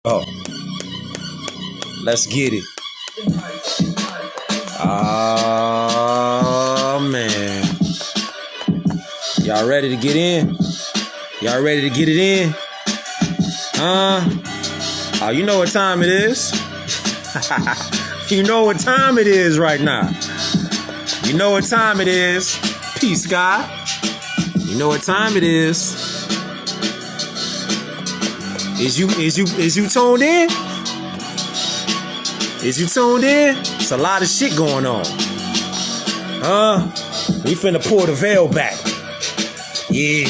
Oh, let's get it. Oh, man. Y'all ready to get in? Y'all ready to get it in? Oh, you know what time it is. You know what time it is right now. You know what time it is. Peace, God. You know what time it is. Is you tuned in? Is you tuned in? It's a lot of shit going on. We finna pull the veil back. Yeah.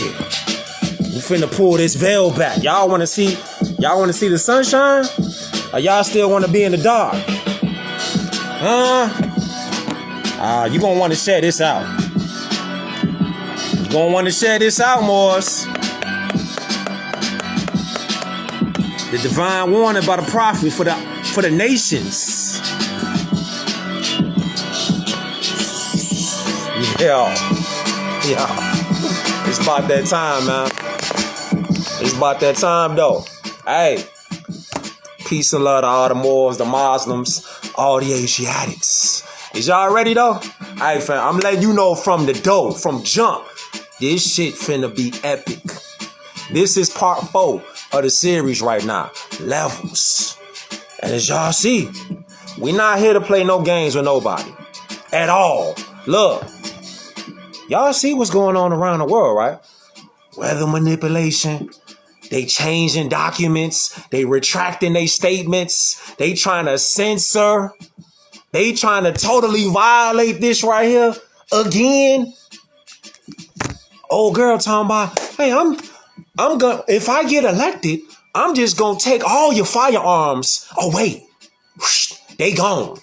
We finna pull this veil back. Y'all wanna see the sunshine? Or y'all still wanna be in the dark? You gonna wanna share this out. You gonna wanna share this out, Morris. The divine warning by the prophet for the nations. Yeah. It's about that time, man. It's about that time, though. Hey, peace and love to all the Moors, the Muslims, all the Asiatics. Is y'all ready, though? Hey, fam, I'm letting you know from the door, from jump. This shit finna be epic. This is part 4 of the series right now. Levels. And as y'all see, we not here to play no games with nobody. At all. Look. Y'all see what's going on around the world, right? Weather manipulation. They changing documents. They retracting their statements. They trying to censor. They trying to totally violate this right here again. Old girl talking about, hey, I'm gonna, if I get elected, I'm just gonna take all your firearms. Oh, wait. They gone.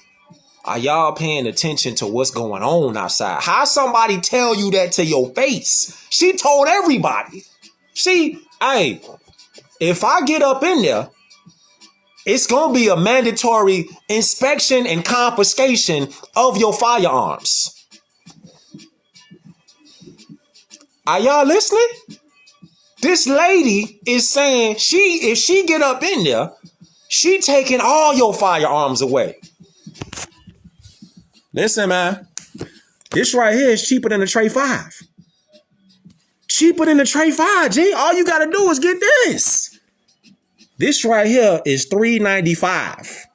Are y'all paying attention to what's going on outside? How somebody tell you that to your face? She told everybody. See, hey, if I get up in there, it's gonna be a mandatory inspection and confiscation of your firearms. Are y'all listening? This lady is saying if she get up in there, she taking all your firearms away. Listen, man. This right here is cheaper than the Tray 5. Cheaper than the Tray 5, G. All you gotta do is get this. This right here is $395.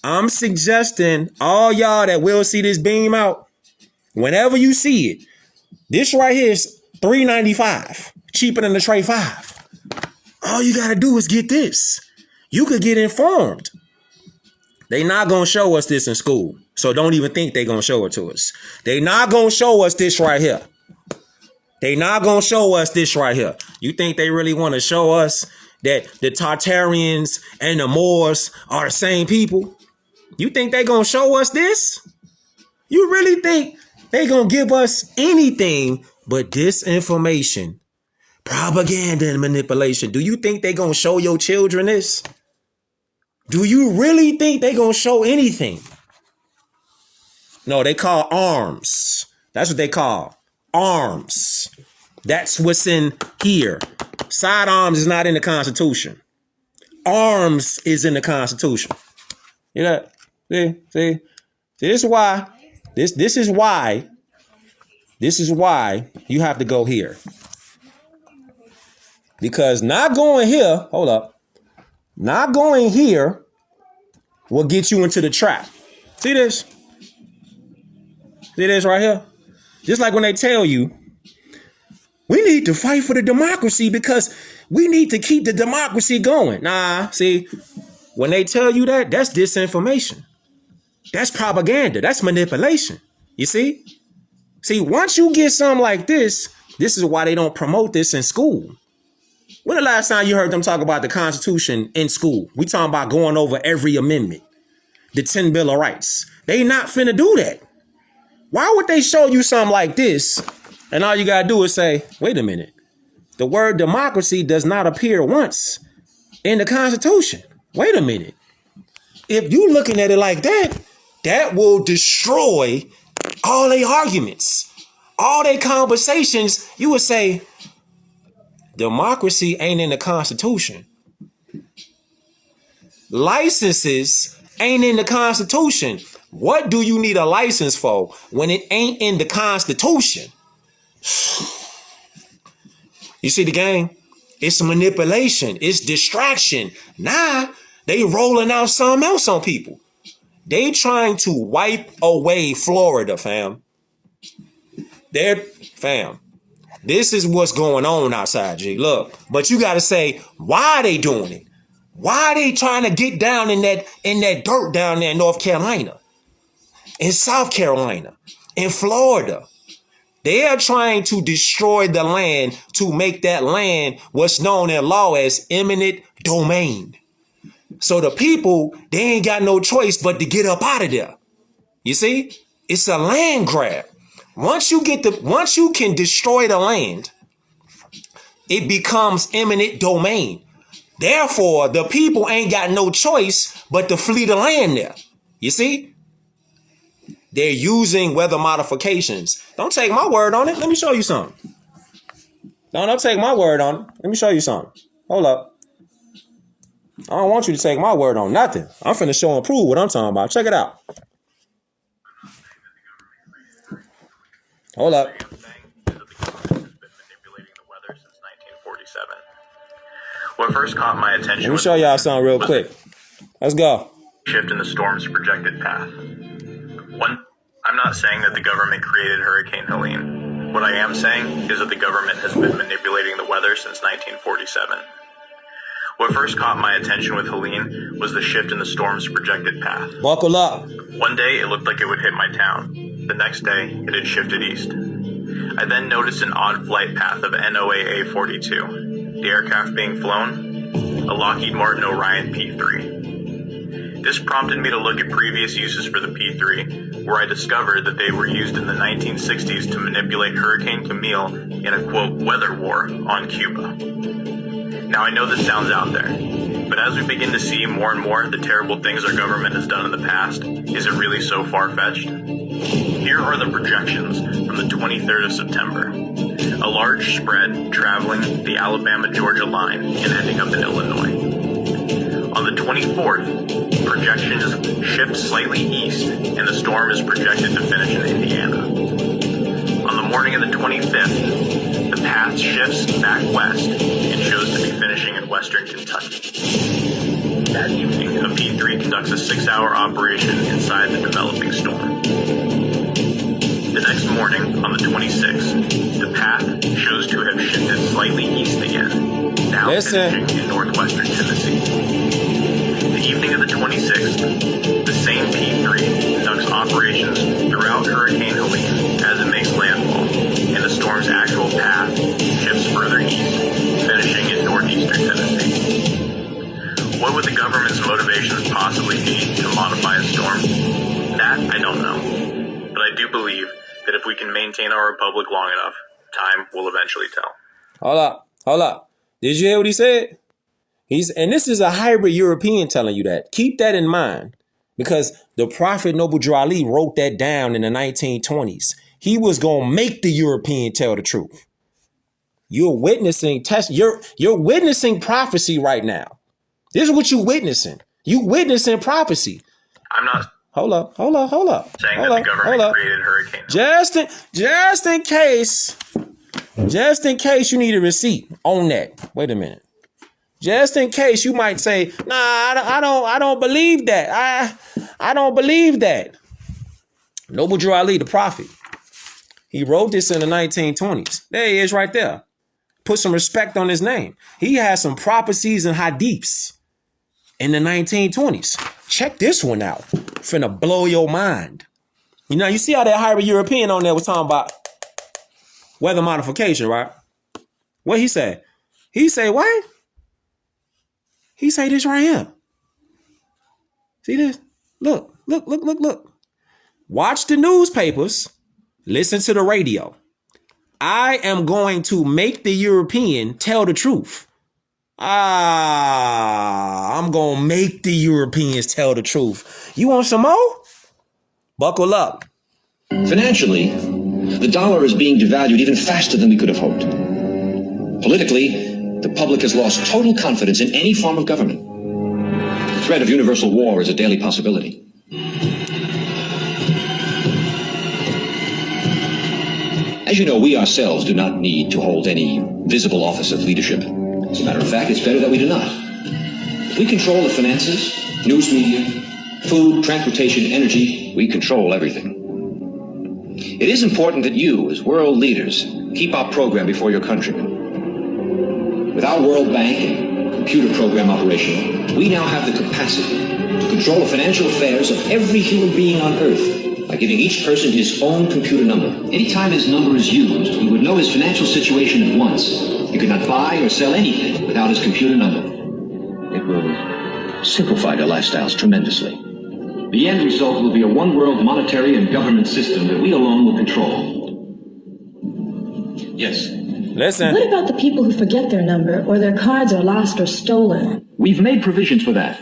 I'm suggesting all y'all that will see this beam out, whenever you see it, this right here is $395. Cheaper than the Tray 5. All you gotta do is get this. You could get informed. They not gonna show us this in school. So don't even think they gonna show it to us. They not gonna show us this right here. They not gonna show us this right here. You think they really want to show us that the Tartarians and the Moors are the same people? You think they gonna show us this? You really think they gonna give us anything but disinformation, propaganda, and manipulation? Do you think they gonna show your children this? Do you really think they gonna show anything? No, they call arms. That's what they call arms. That's what's in here. Sidearms is not in the Constitution. Arms is in the Constitution. You know, see? This is why you have to go here. Because not going here, not going here will get you into the trap. See this? See this right here? Just like when they tell you, we need to fight for the democracy because we need to keep the democracy going. Nah, see, when they tell you that, that's disinformation. That's propaganda. That's manipulation. You see? See, once you get something like this is why they don't promote this in school. When the last time you heard them talk about the Constitution in school? We talking about going over every amendment, the 10 Bill of Rights. They not finna do that. Why would they show you something like this and all you gotta do is say, wait a minute, the word democracy does not appear once in the Constitution. Wait a minute. If you looking at it like that, that will destroy all their arguments, all their conversations. You would say, democracy ain't in the Constitution. licenses ain't in the Constitution. What do you need a license for when it ain't in the Constitution? You see the game? It's manipulation. It's distraction. Now they rolling out something else on people. They trying to wipe away Florida, fam. Fam. This is what's going on outside, G. Look, but you got to say, why are they doing it? Why are they trying to get down in that dirt down there in North Carolina, in South Carolina, in Florida? They are trying to destroy the land to make that land what's known in law as eminent domain. So the people, they ain't got no choice but to get up out of there. You see, it's a land grab. Once you can destroy the land, it becomes eminent domain. Therefore, the people ain't got no choice but to flee the land there. You see? They're using weather modifications. Don't take my word on it. Let me show you something. Don't take my word on it. Let me show you something. Hold up. I don't want you to take my word on nothing. I'm finna show and prove what I'm talking about. Check it out. Hold up. What first caught my attention. Let me show y'all something real quick. Let's go. Shift in the storm's projected path. I'm not saying that the government created Hurricane Helene. What I am saying is that the government has been manipulating the weather since 1947. What first caught my attention with Helene was the shift in the storm's projected path. Buckle up. One day it looked like it would hit my town. The next day it had shifted east. I then noticed an odd flight path of NOAA 42, the aircraft being flown, a Lockheed Martin Orion P-3. This prompted me to look at previous uses for the P-3, where I discovered that they were used in the 1960s to manipulate Hurricane Camille in a, quote, weather war on Cuba. Now I know this sounds out there, but as we begin to see more and more the terrible things our government has done in the past, is it really so far-fetched? Here are the projections from the 23rd of September. A large spread traveling the Alabama-Georgia line and ending up in Illinois. On the 24th, projections shift slightly east, and the storm is projected to finish in Indiana. On the morning of the 25th, the path shifts back west and shows to be finishing in western Kentucky. That evening, a P-3 conducts a 6-hour operation inside the developing storm. The next morning, on the 26th, the path shows to have shifted slightly east again, now finishing in northwestern Tennessee. The evening of the 26th, the same P-3 conducts operations throughout Hurricane Helene as it makes landfall, and the storm's actual path shifts further east, finishing in northeastern Tennessee. What would the government's motivations possibly be to modify a storm? That I don't know. But I do believe that if we can maintain our republic long enough, time will eventually tell. Hold up. Did you hear what he said? And this is a hybrid European telling you that. Keep that in mind, because the Prophet Noble Drew Ali wrote that down in the 1920s. He was going to make the European tell the truth. You're witnessing you're witnessing prophecy right now. This is what you're witnessing. You witnessing prophecy. I'm not. Hold up. Saying that the government created Hurricane. Just in case you need a receipt on that. Wait a minute. Just in case you might say, nah, I don't believe that. I don't believe that. Noble Drew Ali, the prophet. He wrote this in the 1920s. There he is right there. Put some respect on his name. He has some prophecies and hadiths in the 1920s. Check this one out. Finna blow your mind. You know, you see how that hybrid European on there was talking about weather modification, right? What he say? He say what? He say this right here. See this? Look. Watch the newspapers. Listen to the radio. I am going to make the European tell the truth. I'm going to make the Europeans tell the truth. You want some more? Buckle up. Financially, the dollar is being devalued even faster than we could have hoped. Politically, the public has lost total confidence in any form of government. The threat of universal war is a daily possibility. As you know, we ourselves do not need to hold any visible office of leadership. As a matter of fact, it's better that we do not. If we control the finances, news media, food, transportation, energy, we control everything. It is important that you, as world leaders, keep our program before your countrymen. With our World Bank and computer program operational, we now have the capacity to control the financial affairs of every human being on Earth by giving each person his own computer number. Anytime his number is used, we would know his financial situation at once. He could not buy or sell anything without his computer number. It will simplify their lifestyles tremendously. The end result will be a one-world monetary and government system that we alone will control. Yes. Listen. What about the people who forget their number or their cards are lost or stolen? We've made provisions for that.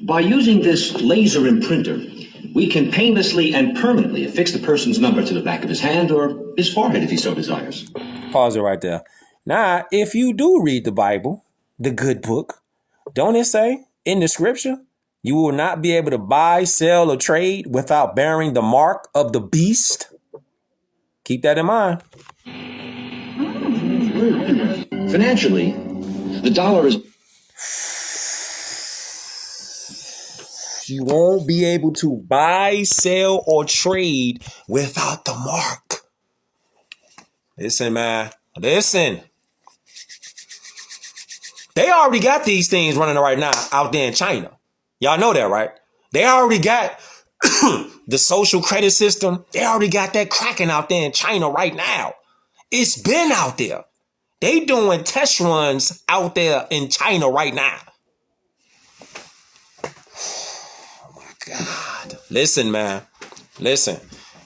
By using this laser imprinter, we can painlessly and permanently affix the person's number to the back of his hand or his forehead if he so desires. Pause it right there. Now, if you do read the Bible, the good book, don't it say in the scripture, you will not be able to buy, sell, or trade without bearing the mark of the beast? Keep that in mind. Financially, the dollar is... You won't be able to buy, sell, or trade without the mark. Listen, man. Listen. They already got these things running right now out there in China. Y'all know that, right? They already got the social credit system. They already got that cracking out there in China right now. It's been out there. They doing test runs out there in China right now. Oh my God. Listen, man. Listen.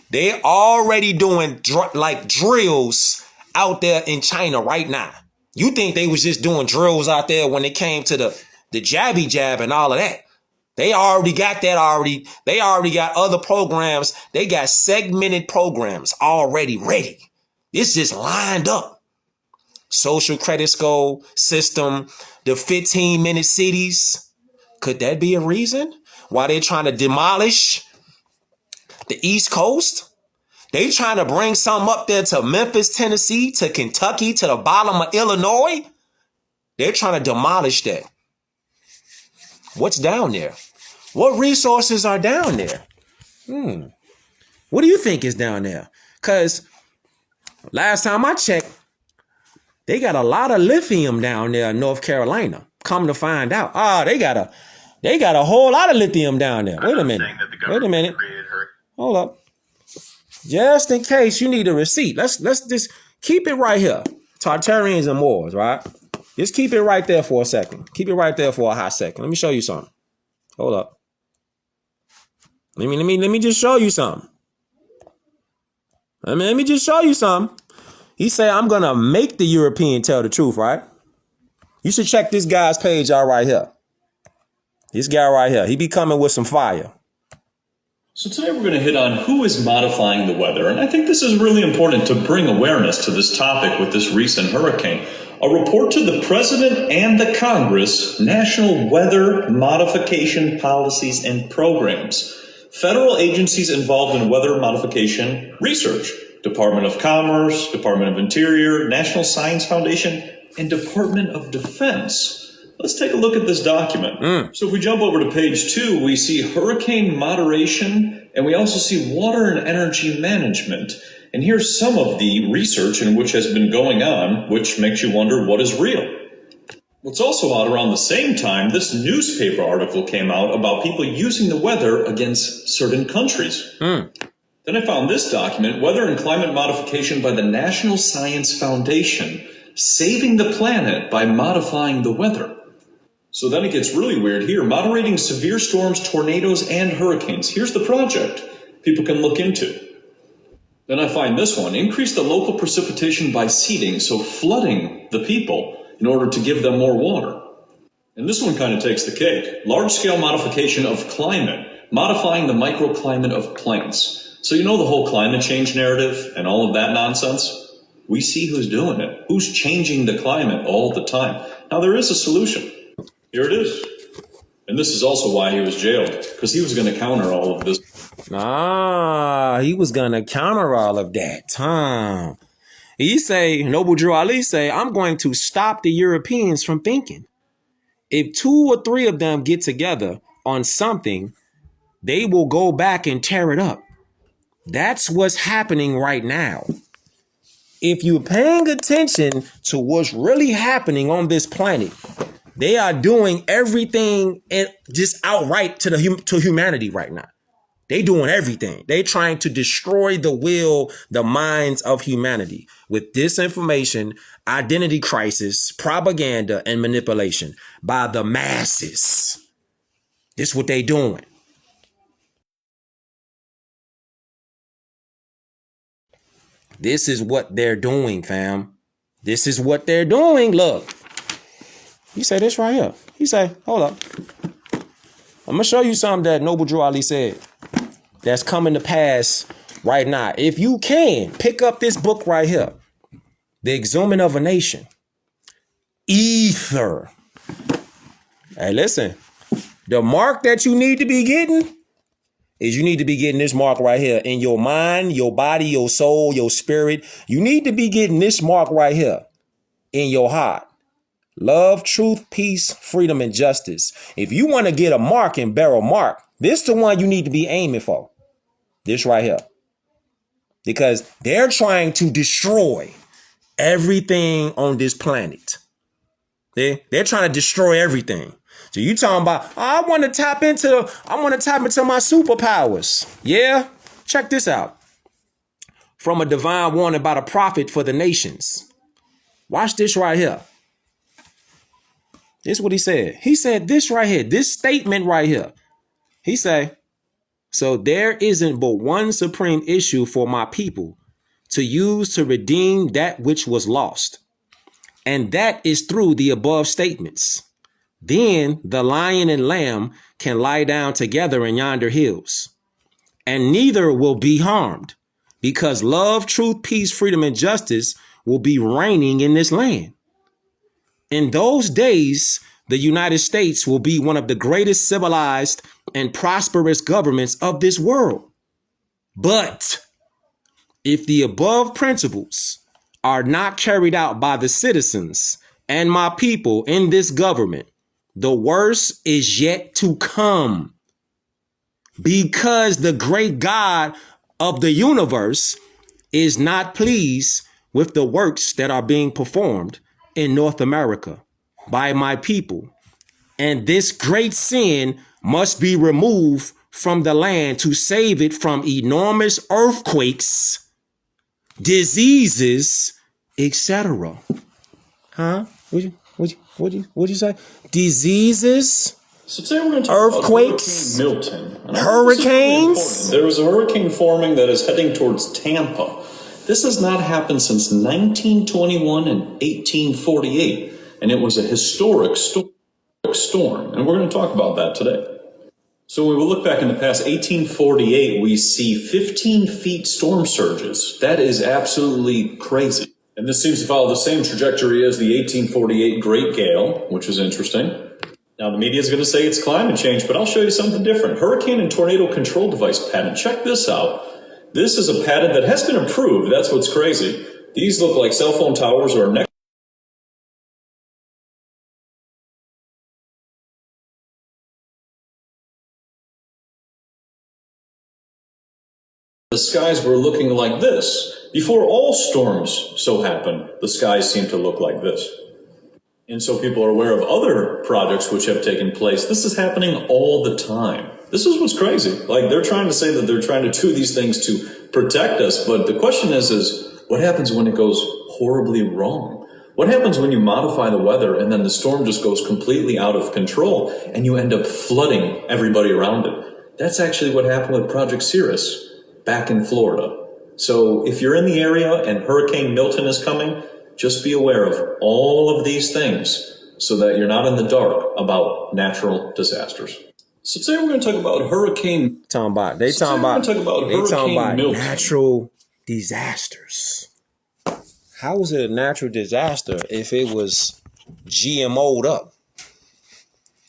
They already doing drills out there in China right now. You think they was just doing drills out there when it came to the jabby jab and all of that. They already got that already. They already got other programs. They got segmented programs already ready. It's just lined up. Social credit score system, the 15-minute cities. Could that be a reason why they're trying to demolish the East Coast? They trying to bring some up there to Memphis, Tennessee, to Kentucky, to the bottom of Illinois. They're trying to demolish that. What's down there? What resources are down there? What do you think is down there? Because last time I checked, they got a lot of lithium down there in North Carolina. Come to find out, they got a whole lot of lithium down there. Wait a minute. Hold up. Just in case you need a receipt, let's just keep it right here. Tartarians and Moors, right? Just keep it right there for a second. Keep it right there for a hot second. Let me show you something. Hold up. Let me just show you something. Let me just show you something. He said, I'm gonna make the European tell the truth, right? You should check this guy's page out right here. This guy right here. He be coming with some fire. So today we're going to hit on who is modifying the weather, and I think this is really important to bring awareness to this topic with this recent hurricane. A report to the President and the Congress, National Weather Modification Policies and Programs. Federal agencies involved in weather modification research. Department of Commerce, Department of Interior, National Science Foundation, and Department of Defense. Let's take a look at this document. So if we jump over to page 2, we see hurricane moderation, and we also see water and energy management. And here's some of the research in which has been going on, which makes you wonder what is real. What's also out around the same time, this newspaper article came out about people using the weather against certain countries. Then I found this document, Weather and Climate Modification by the National Science Foundation, Saving the Planet by Modifying the Weather. So then it gets really weird here. Moderating severe storms, tornadoes, and hurricanes. Here's the project people can look into. Then I find this one. Increase the local precipitation by seeding, so flooding the people in order to give them more water. And this one kind of takes the cake. Large-scale modification of climate, modifying the microclimate of plants. So you know the whole climate change narrative and all of that nonsense? We see who's doing it, who's changing the climate all the time. Now there is a solution. Here it is. And this is also why he was jailed, because he was going to counter all of this. He was going to counter all of that. He say, Noble Drew Ali say, I'm going to stop the Europeans from thinking. If 2 or 3 of them get together on something, they will go back and tear it up. That's what's happening right now. If you're paying attention to what's really happening on this planet, they are doing everything and just outright to humanity right now. They doing everything. They trying to destroy the minds of humanity with disinformation, identity crisis, propaganda, and manipulation by the masses. This is what they doing. This is what they're doing, fam. This is what they're doing. Look. He say this right here. He say, hold up. I'm going to show you something that Noble Drew Ali said that's coming to pass right now. If you can, pick up this book right here. The Exhuming of a Nation. Ether. Hey, listen. The mark that you need to be getting is you need to be getting this mark right here in your mind, your body, your soul, your spirit. You need to be getting this mark right here in your heart. Love, truth, peace, freedom, and justice. If you want to get a mark and bear a mark, this is the one you need to be aiming for. This right here. Because they're trying to destroy everything on this planet. They're trying to destroy everything. So you talking about, I want to tap into my superpowers. Yeah, check this out. From a divine warning by the prophet for the nations. Watch this right here. This is what he said. He said this right here, this statement right here. He said, so there isn't but one supreme issue for my people to use to redeem that which was lost. And that is through the above statements. Then the lion and lamb can lie down together in yonder hills, and neither will be harmed, because love, truth, peace, freedom, and justice will be reigning in this land. In those days, the United States will be one of the greatest civilized and prosperous governments of this world. But if the above principles are not carried out by the citizens and my people in this government, the worst is yet to come, because the great God of the universe is not pleased with the works that are being performed in North America by my people. And this great sin must be removed from the land to save it from enormous earthquakes, diseases, etc. Huh? What'd you say? Diseases? So today we're going to talk earthquakes, about Hurricane Milton. Hurricanes. There was a hurricane forming that is heading towards Tampa. This has not happened since 1921 and 1848, and it was a historic storm. And we're going to talk about that today. So when we look back in the past, 1848, we see 15 feet storm surges. That is absolutely crazy. And this seems to follow the same trajectory as the 1848 Great Gale, which is interesting. Now, the media is going to say it's climate change, but I'll show you something different. Hurricane and tornado control device patent. Check this out. This is a patent that has been approved. That's what's crazy. These look like cell phone towers or next. The skies were looking like this. Before all storms so happen, the skies seem to look like this. And so people are aware of other projects which have taken place. This is happening all the time. This is what's crazy. Like, they're trying to say that they're trying to do these things to protect us. But the question is what happens when it goes horribly wrong? What happens when you modify the weather and then the storm just goes completely out of control and you end up flooding everybody around it? That's actually what happened with Project Cirrus back in Florida. So if you're in the area and Hurricane Milton is coming, just be aware of all of these things so that you're not in the dark about natural disasters. So today we're going to talk about Hurricane. Talking about natural disasters. How is it a natural disaster if it was GMO'd up?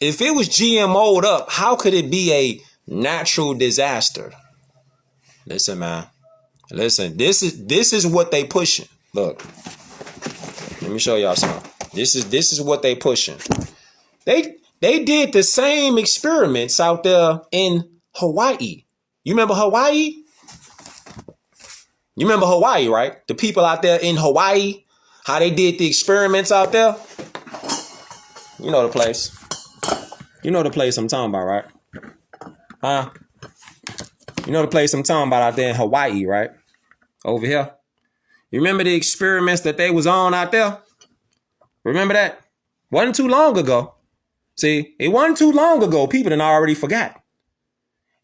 If it was GMO'd up, how could it be a natural disaster? Listen, man. Listen, this is what they pushing. Look, let me show y'all something. This is what they pushing. They did the same experiments out there in Hawaii. You remember Hawaii? You remember Hawaii, right? The people out there in Hawaii, how they did the experiments out there. You know the place. You know the place I'm talking about, right? Huh? You know the place I'm talking about out there in Hawaii, right? Over here. You remember the experiments that they was on out there? Remember that? Wasn't too long ago. See, it wasn't too long ago. People done already forgot.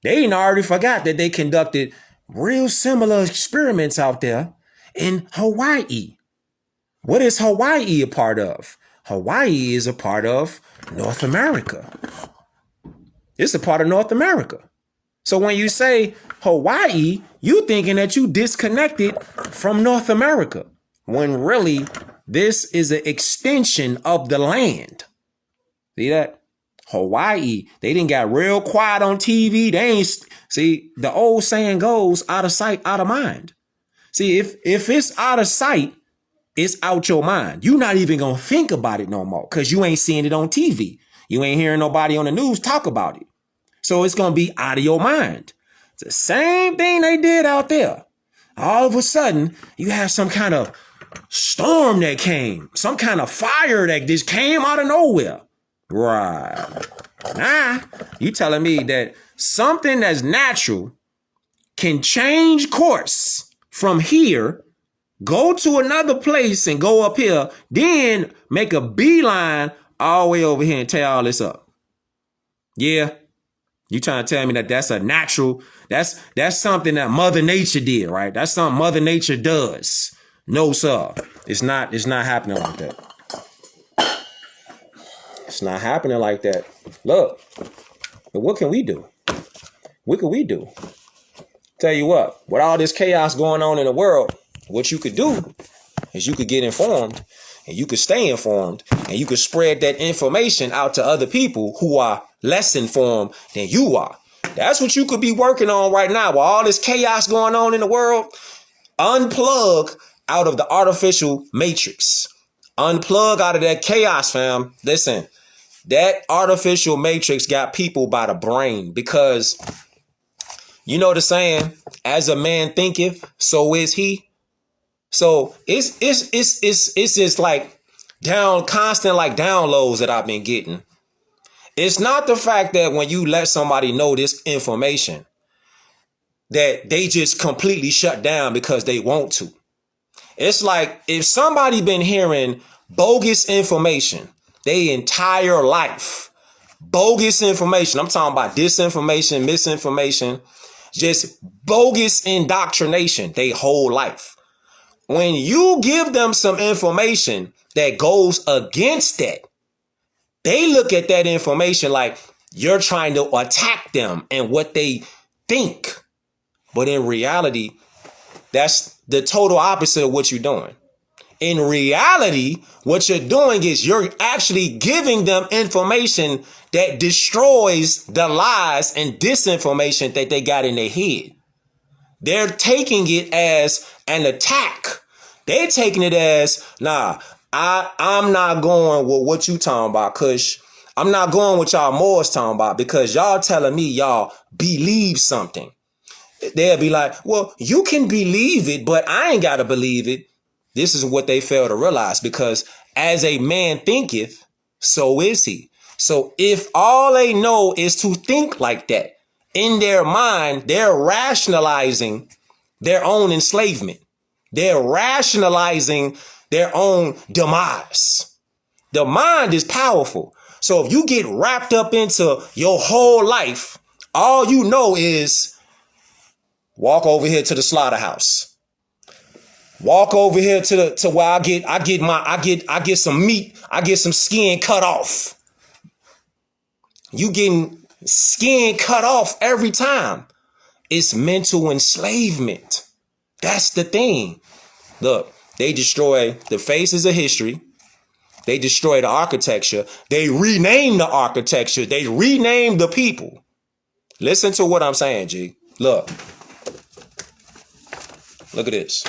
They done already forgot that they conducted real similar experiments out there in Hawaii. What is Hawaii a part of? Hawaii is a part of North America. It's a part of North America. So when you say Hawaii, you thinking that you disconnected from North America, when really this is an extension of the land. See that? Hawaii, they didn't got real quiet on TV. They ain't, see, the old saying goes, out of sight, out of mind. See, if it's out of sight, it's out your mind. You're not even going to think about it no more because you ain't seeing it on TV. You ain't hearing nobody on the news talk about it. So it's going to be out of your mind. It's the same thing they did out there. All of a sudden, you have some kind of storm that came, some kind of fire that just came out of nowhere. Right. Nah, you telling me that something that's natural can change course from here, go to another place and go up here, then make a beeline all the way over here and tear all this up. Yeah. You trying to tell me that that's a natural, that's something that Mother Nature did, right? That's something Mother Nature does. No, sir. It's not happening like that. It's not happening like that. Look, but what can we do? What can we do? Tell you what, with all this chaos going on in the world, what you could do is you could get informed and you could stay informed and you could spread that information out to other people who are less informed than you are. That's what you could be working on right now with all this chaos going on in the world. Unplug out of the artificial matrix. Unplug out of that chaos, fam. Listen, that artificial matrix got people by the brain because you know the saying, as a man thinketh, so is he. So it's just like constant like downloads that I've been getting. It's not the fact that when you let somebody know this information that they just completely shut down because they want to. It's like if somebody been hearing bogus information their entire life, bogus information. I'm talking about disinformation, misinformation, just bogus indoctrination their whole life. When you give them some information that goes against that, they look at that information like you're trying to attack them and what they think. But in reality, that's the total opposite of what you're doing. In reality, what you're doing is you're actually giving them information that destroys the lies and disinformation that they got in their head. They're taking it as an attack. They're taking it as, nah, I'm not going with what you talking about, Kush. I'm not going with y'all Moors talking about because y'all telling me y'all believe something. They'll be like, well, you can believe it, but I ain't got to believe it. This is what they fail to realize because as a man thinketh, so is he. So if all they know is to think like that, in their mind, they're rationalizing their own enslavement. They're rationalizing their own demise. The mind is powerful. So if you get wrapped up into your whole life, all you know is walk over here to the slaughterhouse. Walk over here to where I get some meat, I get some skin cut off. You getting skin cut off every time. It's mental enslavement. That's the thing. Look, they destroy the faces of history. They destroyed the architecture. They renamed the architecture. They renamed the people. Listen to what I'm saying, G. Look. Look at this.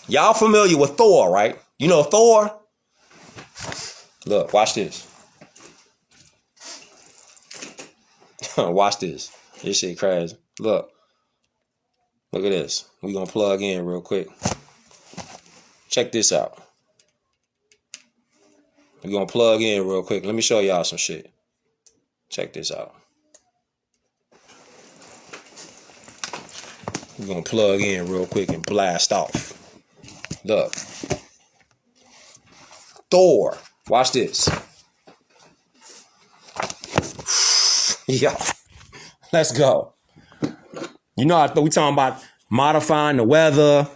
Y'all familiar with Thor, right? You know Thor? Look, watch this. Watch this. This shit crazy. Look. Look at this. We're going to plug in real quick. Check this out. We're going to plug in real quick. Let me show y'all some shit. Check this out. We're going to plug in real quick and blast off. Look. Thor. Watch this. Yeah. Let's go. You know, we talking about modifying the weather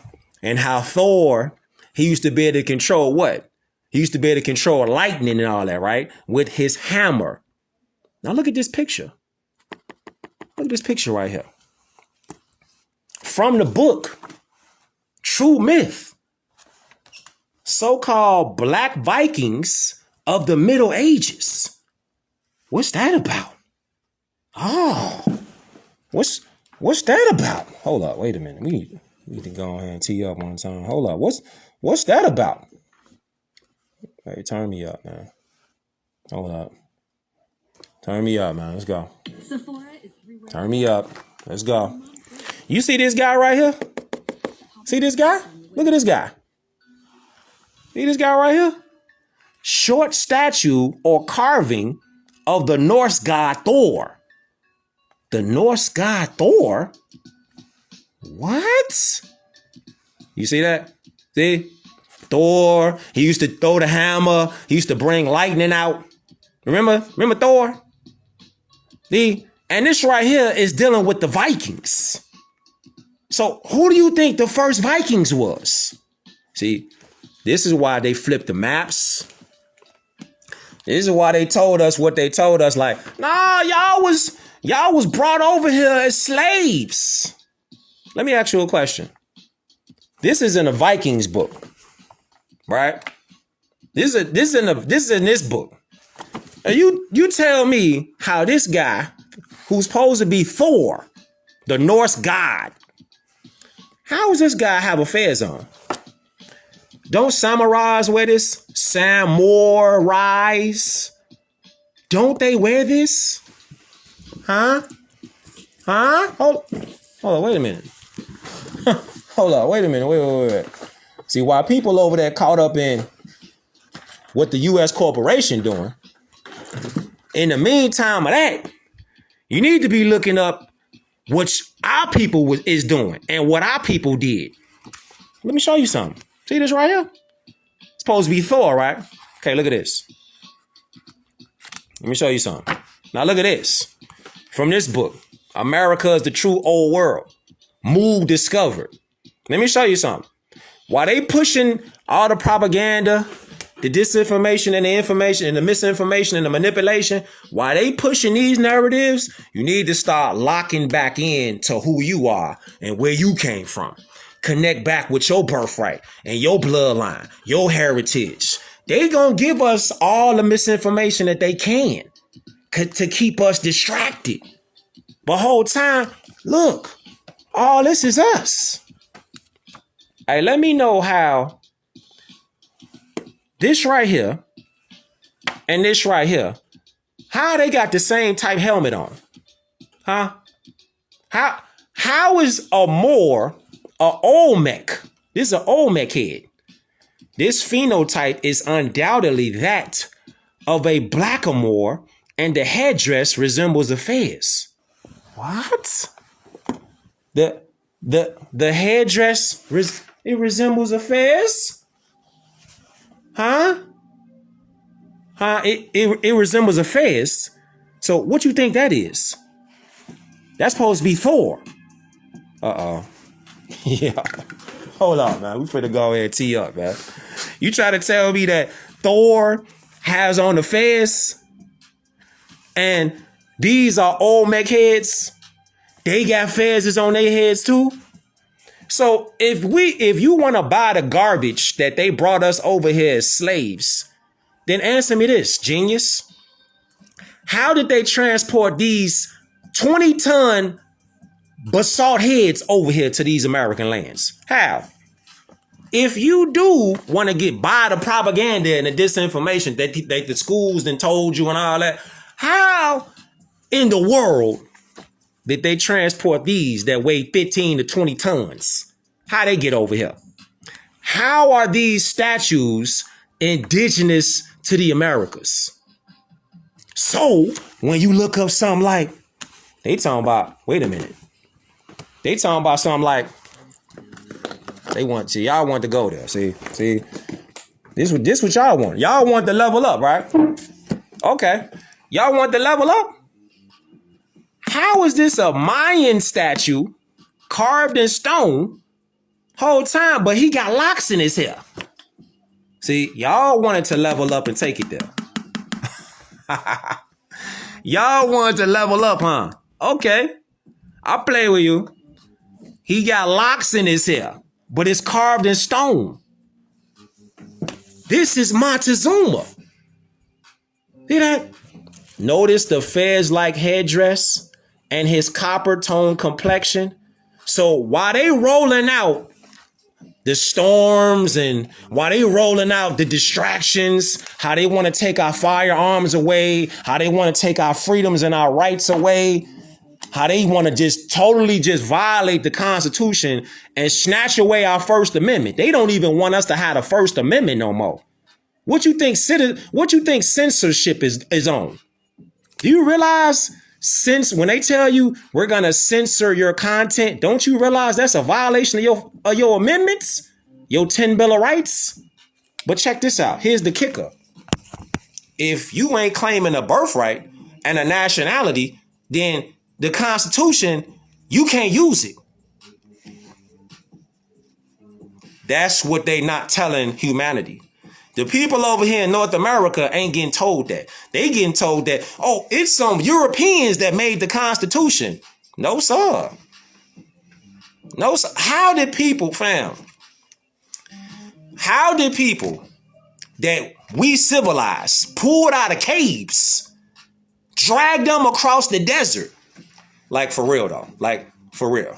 and how Thor, he used to be able to control what? He used to be able to control lightning and all that, right? With his hammer. Now look at this picture. Look at this picture right here. From the book, True Myth. So-called Black Vikings of the Middle Ages. What's that about? Oh, what's that about? Hold up, wait a minute. We need to go ahead and tee up one time. Hold up, what's that about? Hey, turn me up, man. Hold up. Turn me up, man. Let's go. Turn me up. Let's go. You see this guy right here? See this guy? Look at this guy. See this guy right here? Short statue or carving of the Norse god Thor. The Norse god Thor? What? You see that? See? Thor, he used to throw the hammer. He used to bring lightning out. Remember Thor? See? And this right here is dealing with the Vikings. So who do you think the first Vikings was? See, this is why they flipped the maps. This is why they told us what they told us. Like, nah, y'all was brought over here as slaves. Let me ask you a question. This is in a Vikings book, right? This is in this book. And you tell me how this guy, who's supposed to be Thor, the Norse god, how does this guy have affairs on? Don't samurais wear this? Samurais? Don't they wear this? Huh? Hold on, wait a minute. Hold on, wait a minute. Wait. See, while people over there caught up in what the U.S. corporation doing, in the meantime of that, you need to be looking up what our people is doing and what our people did. Let me show you something. See this right here? It's supposed to be Thor, right? Okay, look at this. Let me show you something. Now look at this. From this book, America is the True Old World. Move discovered. Let me show you something. While they pushing all the propaganda, the disinformation and the information and the misinformation and the manipulation, while they pushing these narratives, you need to start locking back in to who you are and where you came from. Connect back with your birthright and your bloodline, your heritage. They gonna give us all the misinformation that they can to keep us distracted. But whole time, look, all this is us. Hey, let me know how this right here and this right here, how they got the same type helmet on? Huh? How is a Olmec? This is an Olmec head. This phenotype is undoubtedly that of a blackamoor, and the headdress resembles a fez. What? The headdress it resembles a fez? Huh? It resembles a fez. So what you think that is? That's supposed to be Thor. Yeah. Hold on, man. We finna go ahead and tee up, man. You try to tell me that Thor has on the fez and these are Olmec heads? They got fezzes on their heads too? So if you want to buy the garbage that they brought us over here as slaves, then answer me this, genius. How did they transport these 20-ton basalt heads over here to these American lands? How? If you do want to get by the propaganda and the disinformation that the schools then told you and all that, how in the world did they transport these that weigh 15 to 20 tons? How they get over here? How are these statues indigenous to the Americas? So when you look up something like, they talking about, wait a minute. They talking about something like, y'all want to go there. See, this what y'all want. Y'all want to level up, right? Okay. Y'all want to level up? How is this a Mayan statue carved in stone whole time, but he got locks in his hair? See, y'all wanted to level up and take it there. Y'all wanted to level up, huh? Okay. I'll play with you. He got locks in his hair, but it's carved in stone. This is Montezuma. See that? Notice the fez-like headdress and his copper tone complexion. So while they rolling out the storms and while they rolling out the distractions, how they want to take our firearms away, how they want to take our freedoms and our rights away, how they want to just totally just violate the Constitution and snatch away our First Amendment. They don't even want us to have the First Amendment no more. What you think censorship is on? Do you realize when they tell you we're going to censor your content, don't you realize that's a violation of your amendments, your 10 Bill of Rights? But check this out. Here's the kicker. If you ain't claiming a birthright and a nationality, then the Constitution, you can't use it. That's what they not telling humanity. The people over here in North America ain't getting told that. They getting told that, oh, it's some Europeans that made the Constitution. No, sir. No, sir. How did people that we civilized, pulled out of caves, dragged them across the desert? Like for real though, like for real.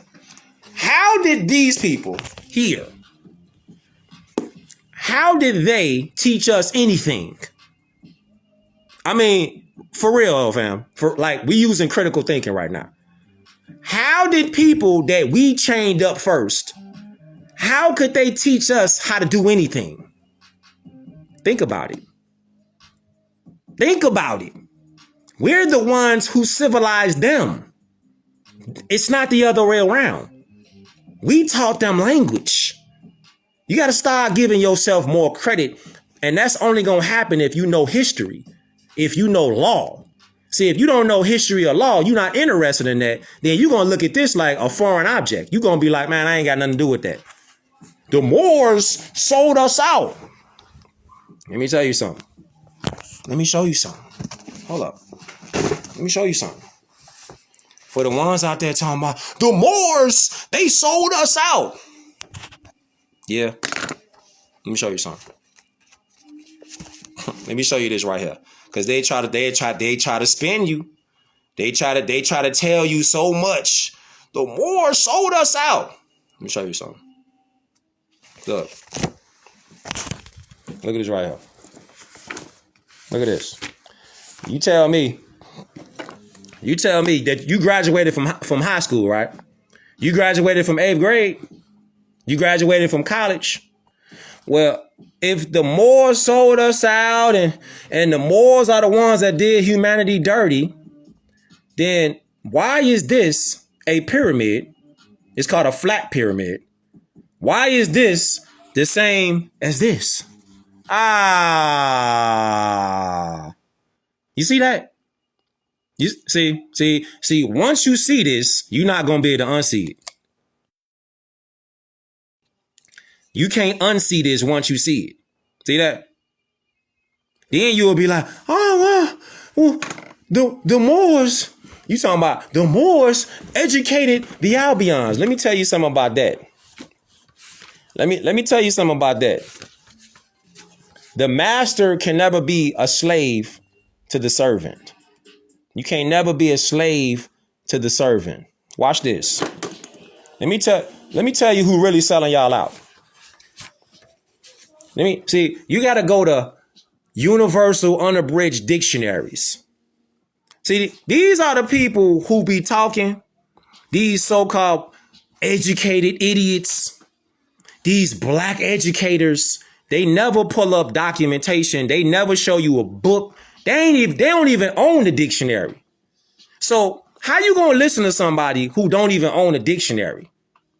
How did these people here, how did they teach us anything? I mean, for real, fam. We using critical thinking right now. How did people that we chained up first, how could they teach us how to do anything? Think about it. Think about it. We're the ones who civilized them. It's not the other way around. We taught them language. You got to start giving yourself more credit. And that's only going to happen if you know history, if you know law. See, if you don't know history or law, you're not interested in that, then you're going to look at this like a foreign object. You're going to be like, man, I ain't got nothing to do with that. The Moors sold us out. Let me tell you something. Let me show you something. Hold up. Let me show you something. For the ones out there talking about the Moors, they sold us out. Yeah. Let me show you something. Let me show you this right here. Because they try to spin you. They try to tell you so much. The Moors sold us out. Let me show you something. Look. Look at this right here. Look at this. You tell me that you graduated from high school, right? You graduated from 8th grade. You graduated from college. Well, if the Moors sold us out and the Moors are the ones that did humanity dirty, then why is this a pyramid? It's called a flat pyramid. Why is this the same as this? You see that? You see, once you see this, you're not going to be able to unsee it. You can't unsee this once you see it. See that? Then you'll be like, oh, well, the Moors, you talking about the Moors educated the Albions. Let me tell you something about that. Let me tell you something about that. The master can never be a slave to the servant. You can't never be a slave to the servant. Watch this. Let me tell you who really selling y'all out. You got to go to Universal Unabridged Dictionaries. See, these are the people who be talking, these so-called educated idiots, these black educators. They never pull up documentation. They never show you a book. They don't even own the dictionary. So how you going to listen to somebody who don't even own a dictionary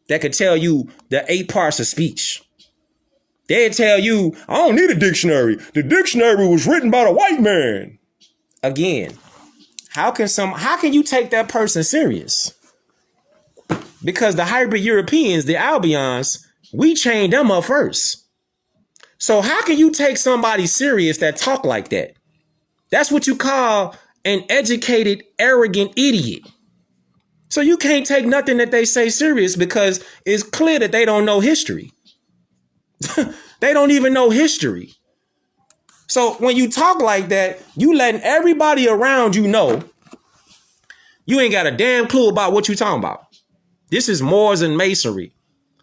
that could tell you the 8 parts of speech? They'd tell you, I don't need a dictionary. The dictionary was written by the white man. Again, how can you take that person serious? Because the hybrid Europeans, the Albions, we chained them up first. So how can you take somebody serious that talk like that? That's what you call an educated, arrogant idiot. So you can't take nothing that they say serious because it's clear that they don't know history. They don't even know history. So when you talk like that, you letting everybody around you know you ain't got a damn clue about what you talking about. This is Moors and Masonry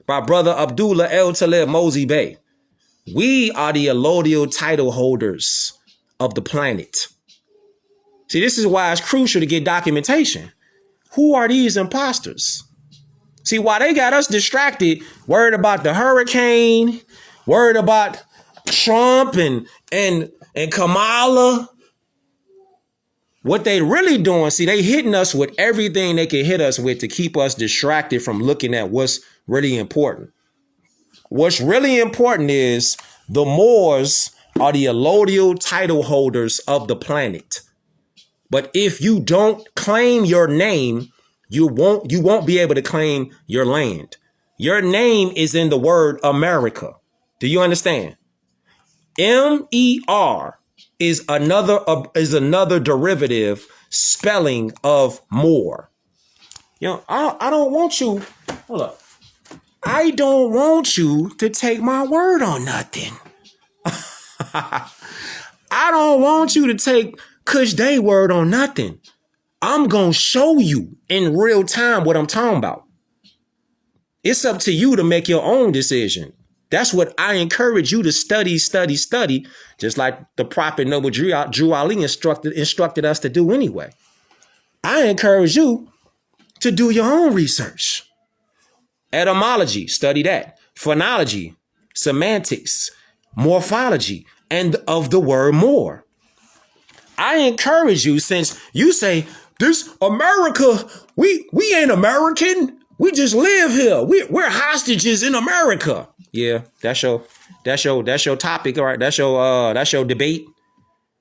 by Brother Abdullah El Talib Mosey Bey. We are the allodial title holders of the planet. See, this is why it's crucial to get documentation. Who are these imposters? See, why they got us distracted, worried about the hurricane, worried about Trump and Kamala. What they really doing, see, they hitting us with everything they can hit us with to keep us distracted from looking at what's really important. What's really important is the Moors are the allodial title holders of the planet. But if you don't claim your name, you won't be able to claim your land. Your name is in the word America. Do you understand? MER is another derivative spelling of more. You know, I don't want you. Hold up. I don't want you to take my word on nothing. I don't want you to take Kush Day word on nothing. I'm going to show you in real time what I'm talking about. It's up to you to make your own decision. That's what I encourage you to study, just like the prophet Noble Drew Ali instructed us to do anyway. I encourage you to do your own research. Etymology, study that. Phonology, semantics, morphology, and of the word more. I encourage you, since you say, this America, we ain't American. We just live here. We're hostages in America. Yeah, that's your topic, all right? That's your debate.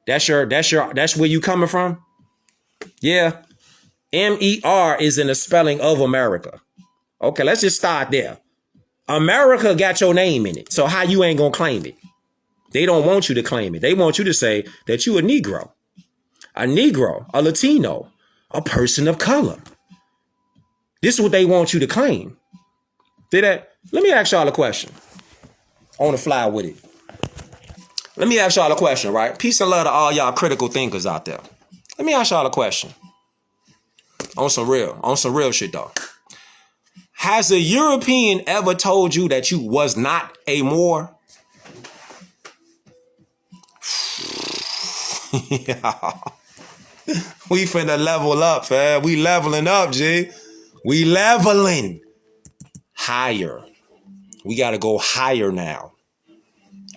That's where you coming from. Yeah. MER is in the spelling of America. Okay, let's just start there. America got your name in it. So how you ain't gonna claim it? They don't want you to claim it. They want you to say that you a Negro, a Latino, a person of color. This is what they want you to claim. See that? Let me ask y'all a question. On the fly with it. Let me ask y'all a question, right? Peace and love to all y'all critical thinkers out there. Let me ask y'all a question. On some real shit though. Has a European ever told you that you was not a Moor? Yeah. We finna level up, fam. We leveling up, G. We leveling higher. We gotta go higher now.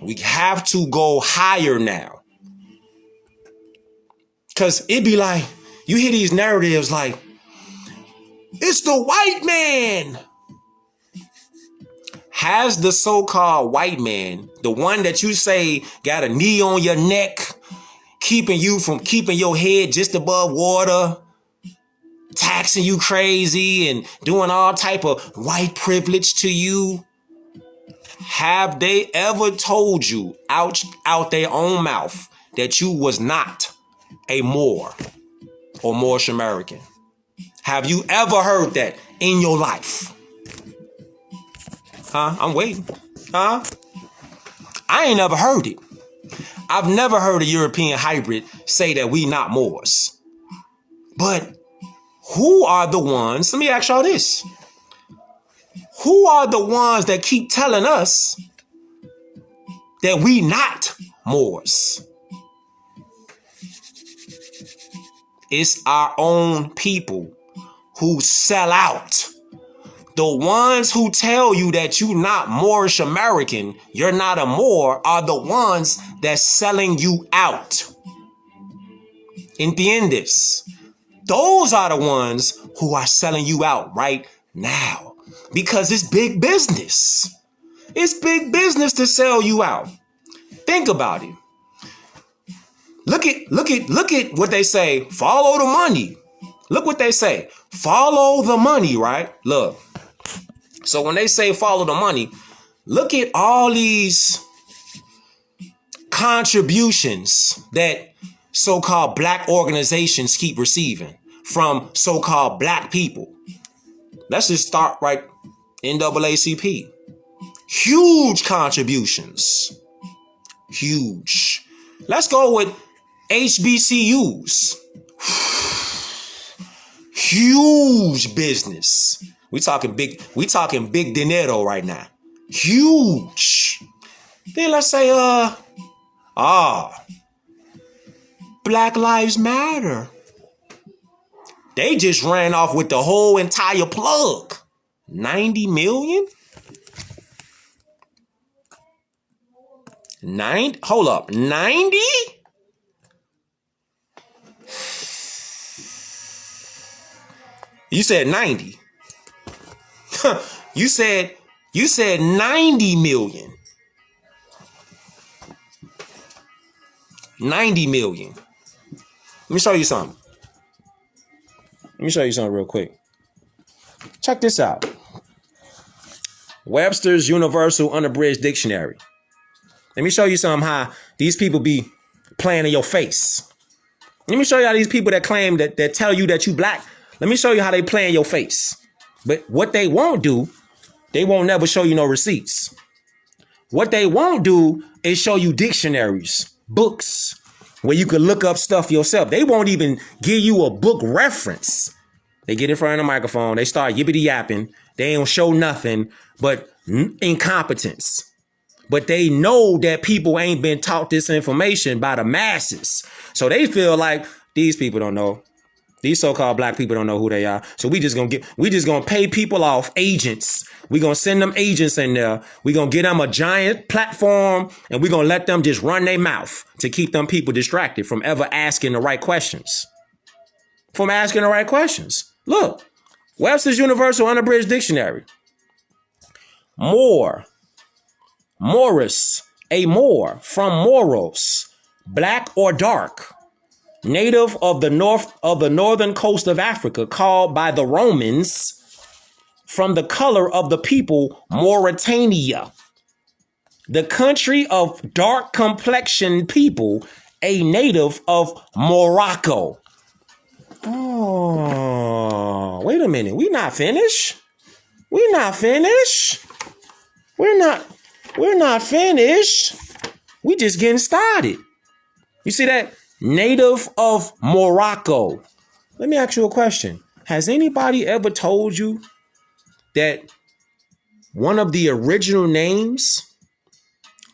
We have to go higher now. Cause it be like, you hear these narratives like, it's the white man. Has the so-called white man, the one that you say got a knee on your neck, keeping you from keeping your head just above water, taxing you crazy and doing all type of white privilege to you, have they ever told you out their own mouth that you was not a Moor or Moorish American? Have you ever heard that in your life? Huh? I'm waiting. Huh? I ain't never heard it. I've never heard a European hybrid say that we not Moors. But who are the ones? Let me ask y'all this. Who are the ones that keep telling us that we not Moors? It's our own people who sell out. The ones who tell you that you not Moorish American, you're not a Moor, are the ones that's selling you out. ¿Entiendes? Those are the ones who are selling you out right now. Because it's big business. It's big business to sell you out. Think about it. Look at what they say. Follow the money. Look what they say. Follow the money, right? Look. So when they say follow the money, look at all these contributions that so-called black organizations keep receiving from so-called black people. Let's just start right. NAACP. Huge contributions. Huge. Let's go with HBCUs. Huge business. We talking big dinero right now. Huge. Then let's say Black Lives Matter. They just ran off with the whole entire plug. 90 million? Hold up. 90? You said 90. You said 90 million. 90 million. Let me show you something. Let me show you something real quick. Check this out. Webster's Universal Unabridged Dictionary. Let me show you something how these people be playing in your face. Let me show you how these people that claim that tell you that you black. Let me show you how they play in your face. But what they won't do, they won't never show you no receipts. What they won't do is show you dictionaries, books, where you can look up stuff yourself. They won't even give you a book reference. They get in front of the microphone. They start yippity yapping. They don't show nothing but incompetence. But they know that people ain't been taught this information by the masses. So they feel like these people don't know. These so-called black people don't know who they are. So we just gonna pay people off, agents. We gonna send them agents in there. We gonna get them a giant platform and we gonna let them just run their mouth to keep them people distracted from ever asking the right questions. Look, Webster's Universal Unabridged Dictionary. Morris, a Moor, from Moros, black or dark. Native of the northern coast of Africa, called by the Romans from the color of the people Mauritania, the country of dark complexioned people, a native of Morocco. Oh, wait a minute. We're not finished. We're not finished. We just getting started. You see that? Native of Morocco. Let me ask you a question. Has anybody ever told you that one of the original names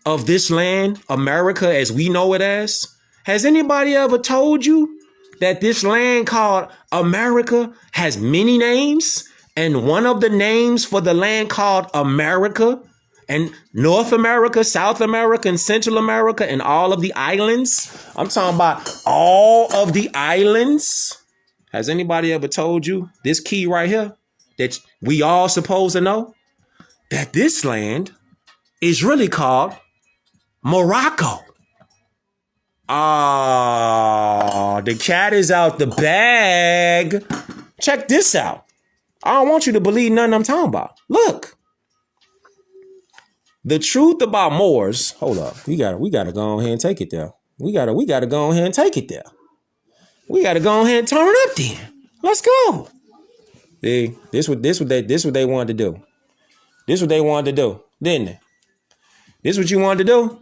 of this land, America as we know it as, has anybody ever told you that this land called America has many names? And one of the names for the land called America and North America, South America, and Central America, and all of the islands. I'm talking about all of the islands. Has anybody ever told you this key right here that we all supposed to know? That this land is really called Morocco. The cat is out the bag. Check this out. I don't want you to believe nothing I'm talking about. Look. The truth about Moors, hold up, we gotta go ahead and take it there. We gotta go ahead and take it there. We gotta go ahead and turn up then. Let's go. See, this what they wanted to do. This what they wanted to do, didn't they? This is what you wanted to do?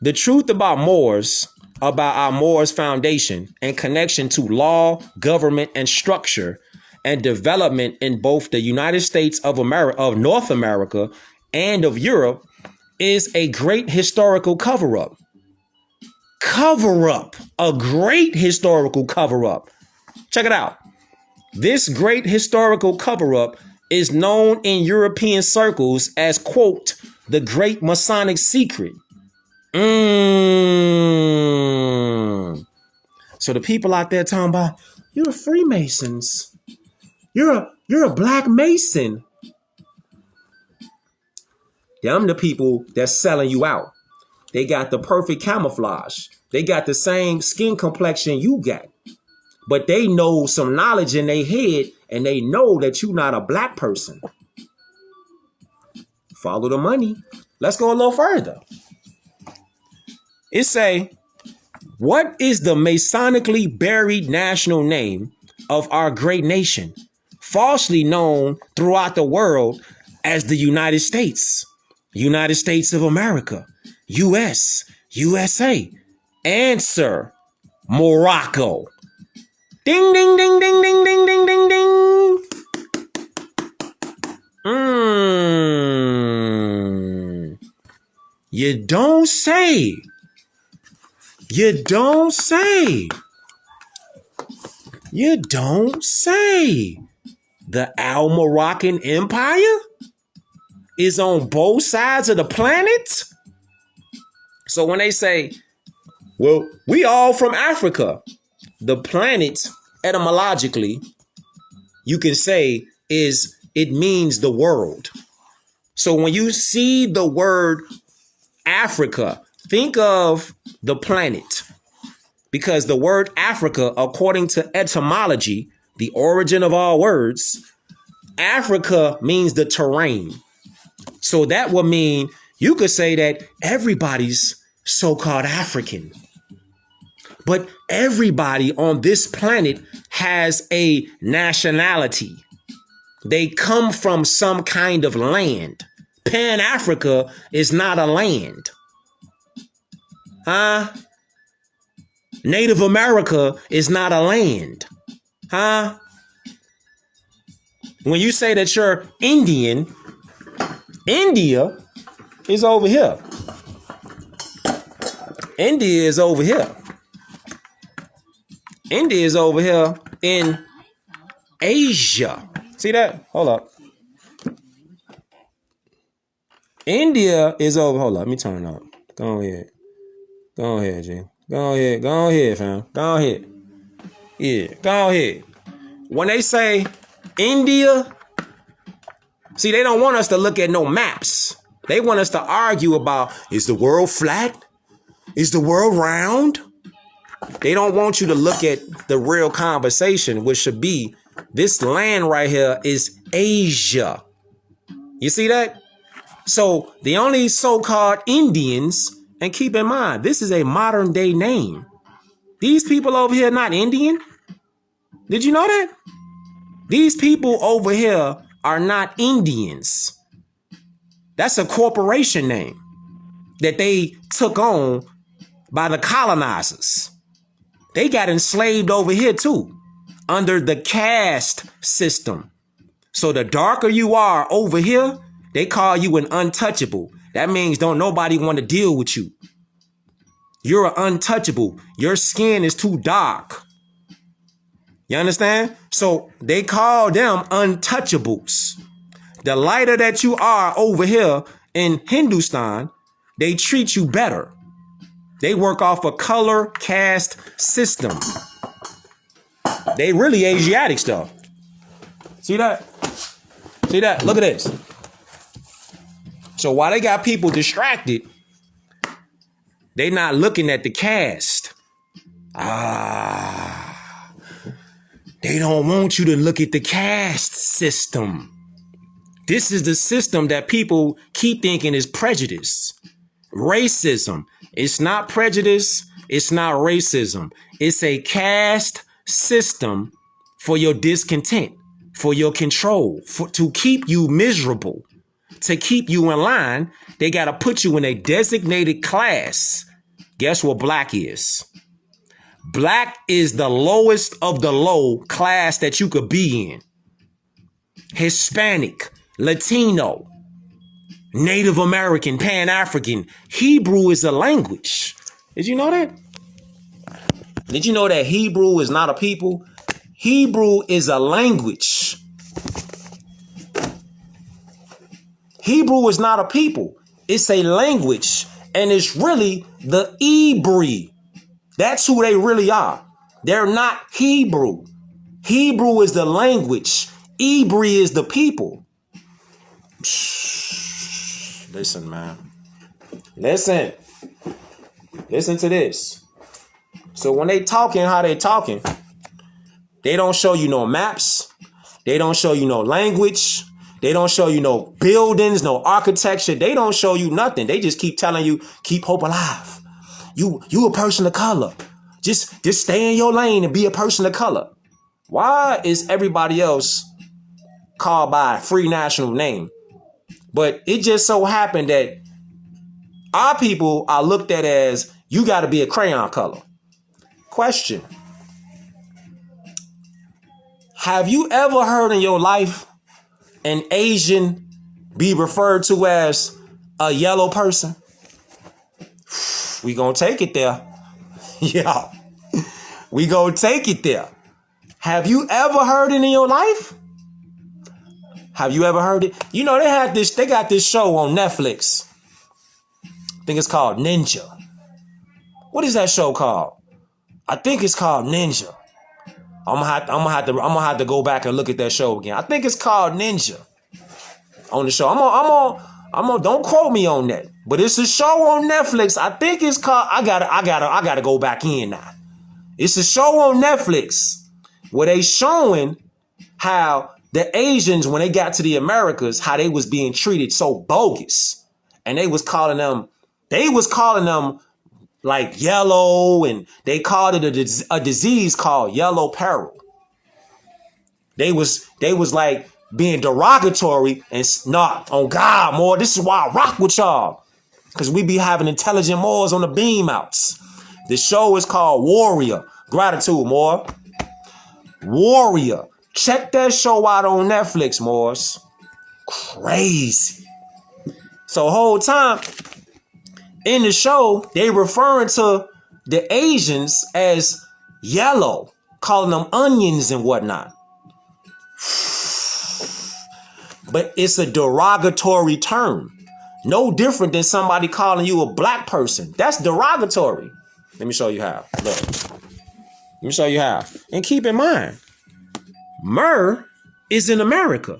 The truth about Moors, about our Moors foundation and connection to law, government, and structure and development in both the United States of America, of North America, and of Europe is a great historical cover-up. Cover-up. A great historical cover-up. Check it out. This great historical cover-up is known in European circles as, quote, the Great Masonic Secret. So the people out there talking about, you're Freemasons. You're a Black Mason. Them the people that's selling you out. They got the perfect camouflage. They got the same skin complexion you got. But they know some knowledge in their head, and they know that you're not a Black person. Follow the money. Let's go a little further. It say, what is the Masonically buried national name of our great nation, falsely known throughout the world as the United States, United States of America, U.S., USA? Answer, Morocco. Ding, ding, ding, ding, ding, ding, ding, ding, ding. You don't say. You don't say. You don't say. The Al-Moroccan Empire is on both sides of the planet? So when they say, well, we all from Africa, the planet, etymologically, you can say it means the world. So when you see the word Africa, think of the planet, because the word Africa, according to etymology, the origin of all words, Africa means the terrain. So that would mean you could say that everybody's so-called African. But everybody on this planet has a nationality. They come from some kind of land. Pan-Africa is not a land. Huh? Native America is not a land. Huh? When you say that you're Indian, India is over here. India is over here. India is over here in Asia. See that? Hold up. India is over. Hold up. Let me turn it up. Go ahead. Go ahead, G. Go ahead. Go ahead, fam. Go ahead. Yeah, go ahead. When they say India, see, they don't want us to look at no maps. They want us to argue about, is the world flat? Is the world round? They don't want you to look at the real conversation, which should be, this land right here is Asia. You see that? So the only so-called Indians, and keep in mind, this is a modern day name. These people over here not Indian. Did you know that? These people over here are not Indians. That's a corporation name that they took on by the colonizers. They got enslaved over here too, under the caste system. So the darker you are over here, they call you an untouchable. That means don't nobody want to deal with you. You're an untouchable. Your skin is too dark. You understand? So they call them untouchables. The lighter that you are over here in Hindustan, they treat you better. They work off a color caste system. They really Asiatic stuff. See that? See that? Look at this. So while they got people distracted, they not looking at the caste. They don't want you to look at the caste system. This is the system that people keep thinking is prejudice. Racism. It's not prejudice. It's not racism. It's a caste system for your discontent, for your control, to keep you miserable. to keep you in line, they got to put you in a designated class. Guess what black is? Black is the lowest of the low class that you could be in. Hispanic, Latino, Native American, Pan-African. Hebrew is a language. Did you know that? Did you know that Hebrew is not a people? Hebrew is a language. Hebrew is not a people. It's a language. And it's really the Hebrew. That's who they really are. They're not Hebrew. Hebrew is the language. Hebrew is the people. Listen, man. Listen. Listen to this. So when they talking how they talking, they don't show you no maps. They don't show you no language. They don't show you no buildings, no architecture. They don't show you nothing. They just keep telling you, keep hope alive. You a person of color. Just stay in your lane and be a person of color. Why is everybody else called by a free national name? But it just so happened that our people are looked at as, you got to be a crayon color. Question. Have you ever heard in your life an Asian be referred to as a yellow person? We gonna take it there. Yeah. We gonna take it there. Have you ever heard it in your life? Have you ever heard it? You know, they got this show on Netflix. I think it's called Ninja. What is that show called? I think it's called Ninja. I'm gonna have to go back and look at that show again. I think it's called Ninja on the show. I'm on. Don't quote me on that, but it's a show on Netflix. I think it's called. I gotta go back in now. It's a show on Netflix where they showing how the Asians, when they got to the Americas, how they was being treated so bogus, and they was calling them like yellow, and they called it a disease called yellow peril. They was like being derogatory and not on God, more. This is why I rock with y'all, because we be having intelligent Moors on the beam outs. The show is called Warrior. Gratitude, more. Warrior. Check that show out on Netflix, Moors. Crazy. So whole time in the show, they referring to the Asians as yellow, calling them onions and whatnot. But it's a derogatory term. No different than somebody calling you a black person. That's derogatory. Let me show you how. Look. Let me show you how. And keep in mind, myrrh is in America.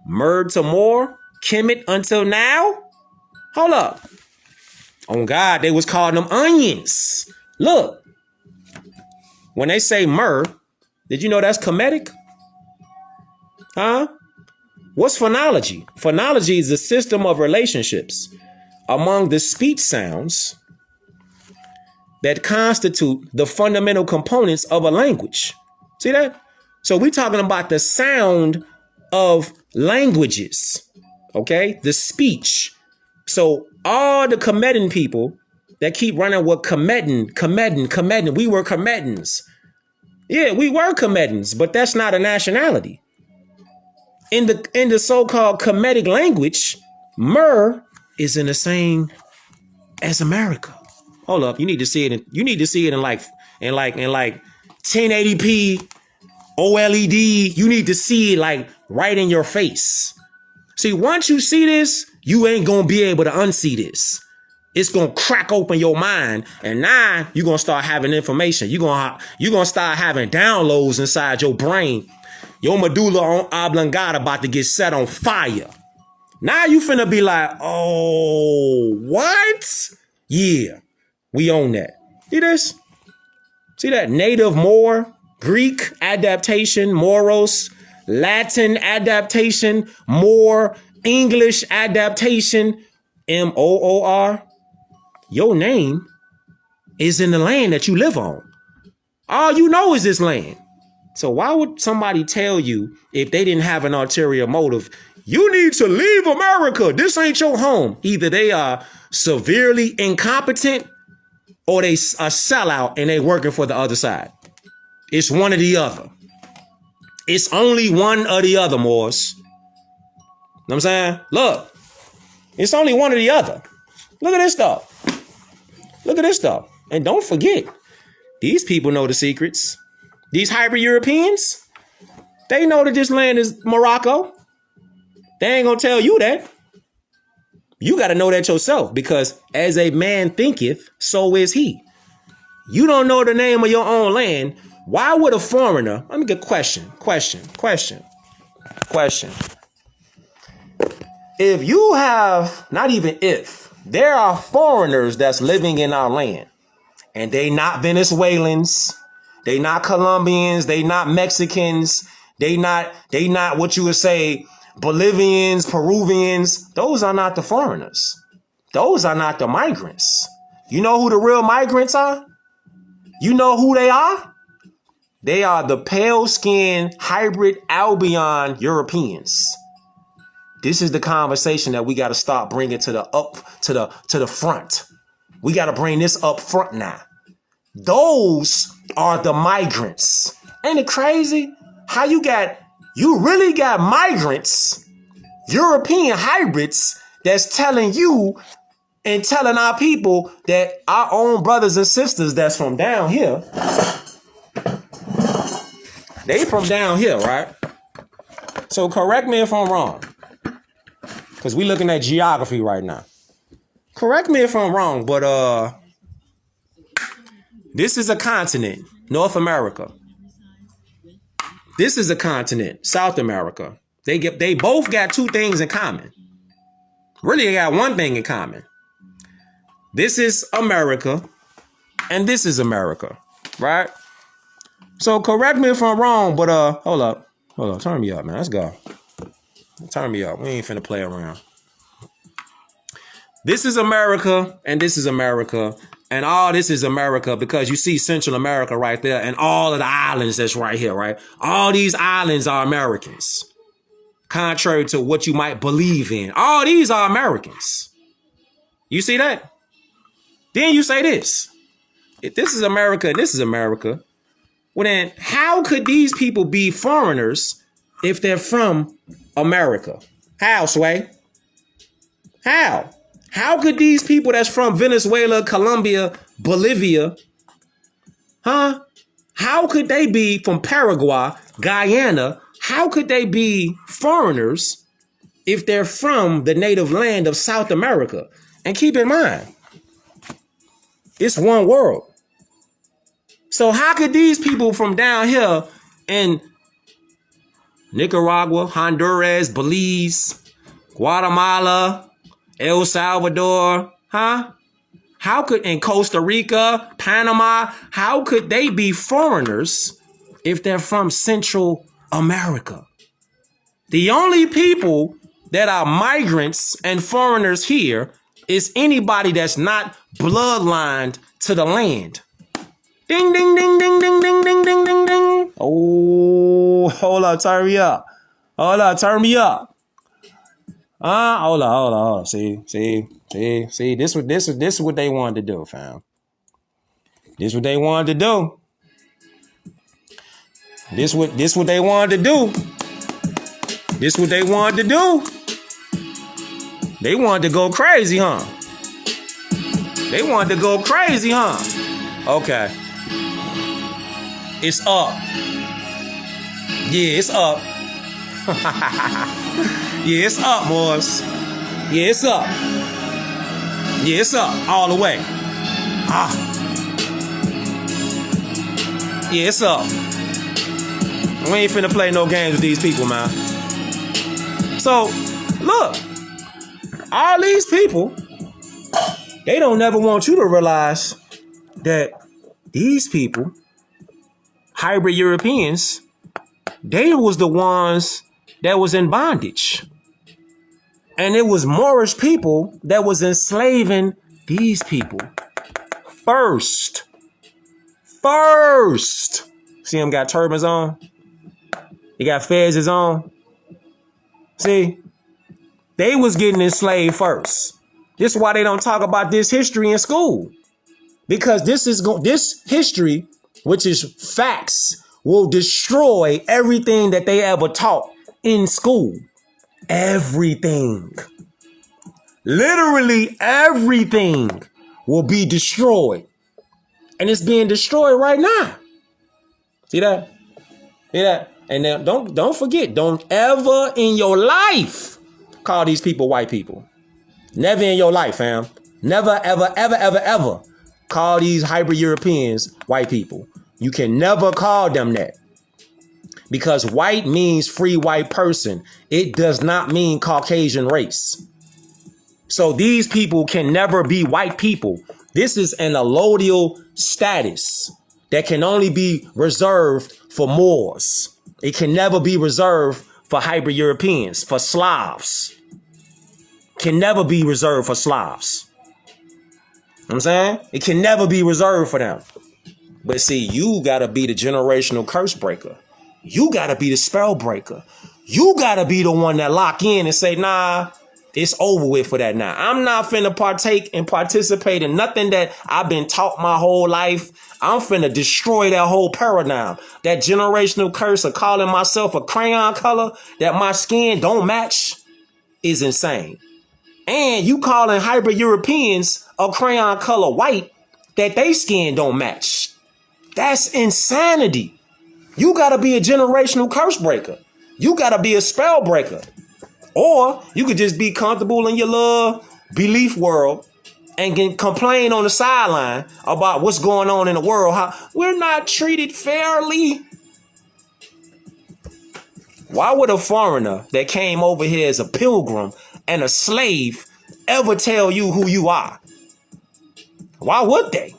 Myrrh to more, Kemet until now. Hold up. On God, they was calling them onions. Look. When they say myrrh, did you know that's Kemetic? Huh? What's phonology? Phonology is a system of relationships among the speech sounds that constitute the fundamental components of a language. See that? So we're talking about the sound of languages, okay? The speech. So all the Kemetan people that keep running with Kemetan, we were Kemetans. Yeah, we were Kemetans, but that's not a nationality. In the so-called Kemetic language, myrrh is in the same as America. Hold up, you need to see it in like 1080p OLED. You need to see it like right in your face. See, once you see this, you ain't gonna be able to unsee this. It's gonna crack open your mind, and now you're gonna start having information. You're gonna start having downloads inside your brain. Your medulla oblongata about to get set on fire. Now you finna be like, oh, what? Yeah, we own that. See this? See that? Native Moor, Greek adaptation, Moros, Latin adaptation, Moor, English adaptation, M-O-O-R. Your name is in the land that you live on. All you know is this land. So why would somebody tell you, if they didn't have an ulterior motive, You need to leave America. This ain't your home. Either they are severely incompetent or they are sellout and they working for the other side. It's one or the other. It's only one or the other, Moors. Know what I'm saying? Look, it's only one or the other. Look at this stuff. Look at this stuff. And don't forget, these people know the secrets. These hybrid Europeans, they know that this land is Morocco. They ain't gonna tell you that. You got to know that yourself, because as a man thinketh, so is he. You don't know the name of your own land. Why would a foreigner? Let me get question. If you have, not even if, there are foreigners that's living in our land, and they not Venezuelans, they not Colombians, they not Mexicans, they not what you would say Bolivians, Peruvians. Those are not the foreigners. Those are not the migrants. You know who the real migrants are? You know who they are? They are the pale-skinned hybrid Albion Europeans. This is the conversation that we got to start bringing to the front. We got to bring this up front now. Those are the migrants. Ain't it crazy how you really got migrants, European hybrids, that's telling you and telling our people that our own brothers and sisters that's from down here, they from down here, right? So correct me if I'm wrong, because we looking at geography right now. Correct me if I'm wrong, but this is a continent, North America. This is a continent, South America. They both got two things in common. Really, they got one thing in common. This is America, and this is America, right? So correct me if I'm wrong, but hold up, turn me up, man. Let's go. Turn me up. We ain't finna play around. This is America, and this is America, and all this is America, because you see Central America right there, and all of the islands that's right here, right? All these islands are Americans, contrary to what you might believe in. All these are Americans. You see that? Then you say this. If this is America and this is America, well then, how could these people be foreigners if they're from America? How, Sway? How? How could these people that's from Venezuela, Colombia, Bolivia, how could they be from Paraguay, Guyana? How could they be foreigners if they're from the native land of South America? And keep in mind, it's one world. So how could these people from down here in Nicaragua, Honduras, Belize, Guatemala, El Salvador, how could, in Costa Rica, Panama, how could they be foreigners if they're from Central America? The only people that are migrants and foreigners here is anybody that's not bloodlined to the land. Ding, ding, ding, ding, ding, ding, ding, ding, ding, ding. Oh, hold up, turn me up. Hold up. See. This is what they wanted to do, fam. This what they wanted to do. This what they wanted to do. This what they wanted to do. They wanted to go crazy, huh? Okay. It's up. Yeah, it's up. Yeah, it's up, boys. Yeah, it's up. Yeah, it's up all the way. Yeah, it's up. We ain't finna play no games with these people, man. So, look. All these people, they don't never want you to realize that these people, hybrid Europeans, they was the ones that was in bondage. And it was Moorish people that was enslaving these people. First. See them got turbans on? They got fezzes on? See? They was getting enslaved first. This is why they don't talk about this history in school. Because this history, which is facts, will destroy everything that they ever taught in school. Everything. Literally everything will be destroyed. And it's being destroyed right now. See that? See that? And now don't forget, don't ever in your life call these people white people. Never in your life, fam. Never, ever, ever, ever, ever call these hyper Europeans white people. You can never call them that. Because white means free white person. It does not mean Caucasian race. So these people can never be white people. This is an allodial status that can only be reserved for Moors. It can never be reserved for hyper-Europeans, for Slavs. Can never be reserved for Slavs. You know what I'm saying? It can never be reserved for them. But see, you got to be the generational curse breaker. You got to be the spell breaker. You got to be the one that lock in and say, nah, it's over with for that now. I'm not finna partake and participate in nothing that I've been taught my whole life. I'm finna destroy that whole paradigm. That generational curse of calling myself a crayon color that my skin don't match is insane. And you calling hyper Europeans a crayon color white that they skin don't match. That's insanity. You gotta be a generational curse breaker. You gotta be a spell breaker. Or you could just be comfortable in your little belief world and can complain on the sideline about what's going on in the world. How we're not treated fairly. Why would a foreigner that came over here as a pilgrim and a slave ever tell you who you are? Why would they?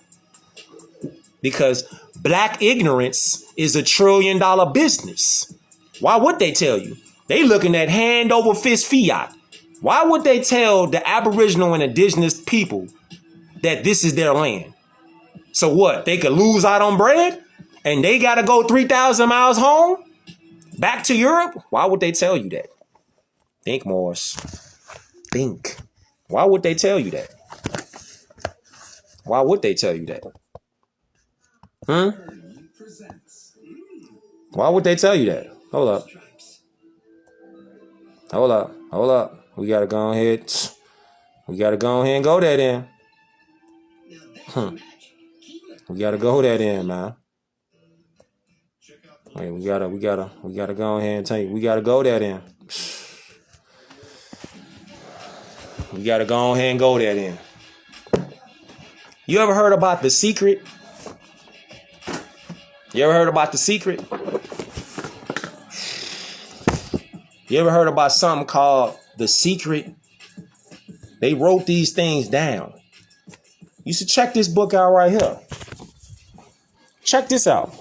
Because black ignorance is $1 trillion business. Why would they tell you? They looking at hand over fist fiat. Why would they tell the Aboriginal and indigenous people that this is their land? So what? They could lose out on bread and they got to go 3,000 miles home back to Europe? Why would they tell you that? Think, Morris. Think. Why would they tell you that? Why would they tell you that? Why would they tell you that? Hold up. Hold up. We gotta go ahead. We gotta go ahead and go there then. We gotta go there then, man. Hey, we gotta go ahead and tell you. We gotta go there then. We gotta go ahead and go there then. You ever heard about The Secret? You ever heard about The Secret? You ever heard about something called The Secret? They wrote these things down. You should check this book out right here. Check this out.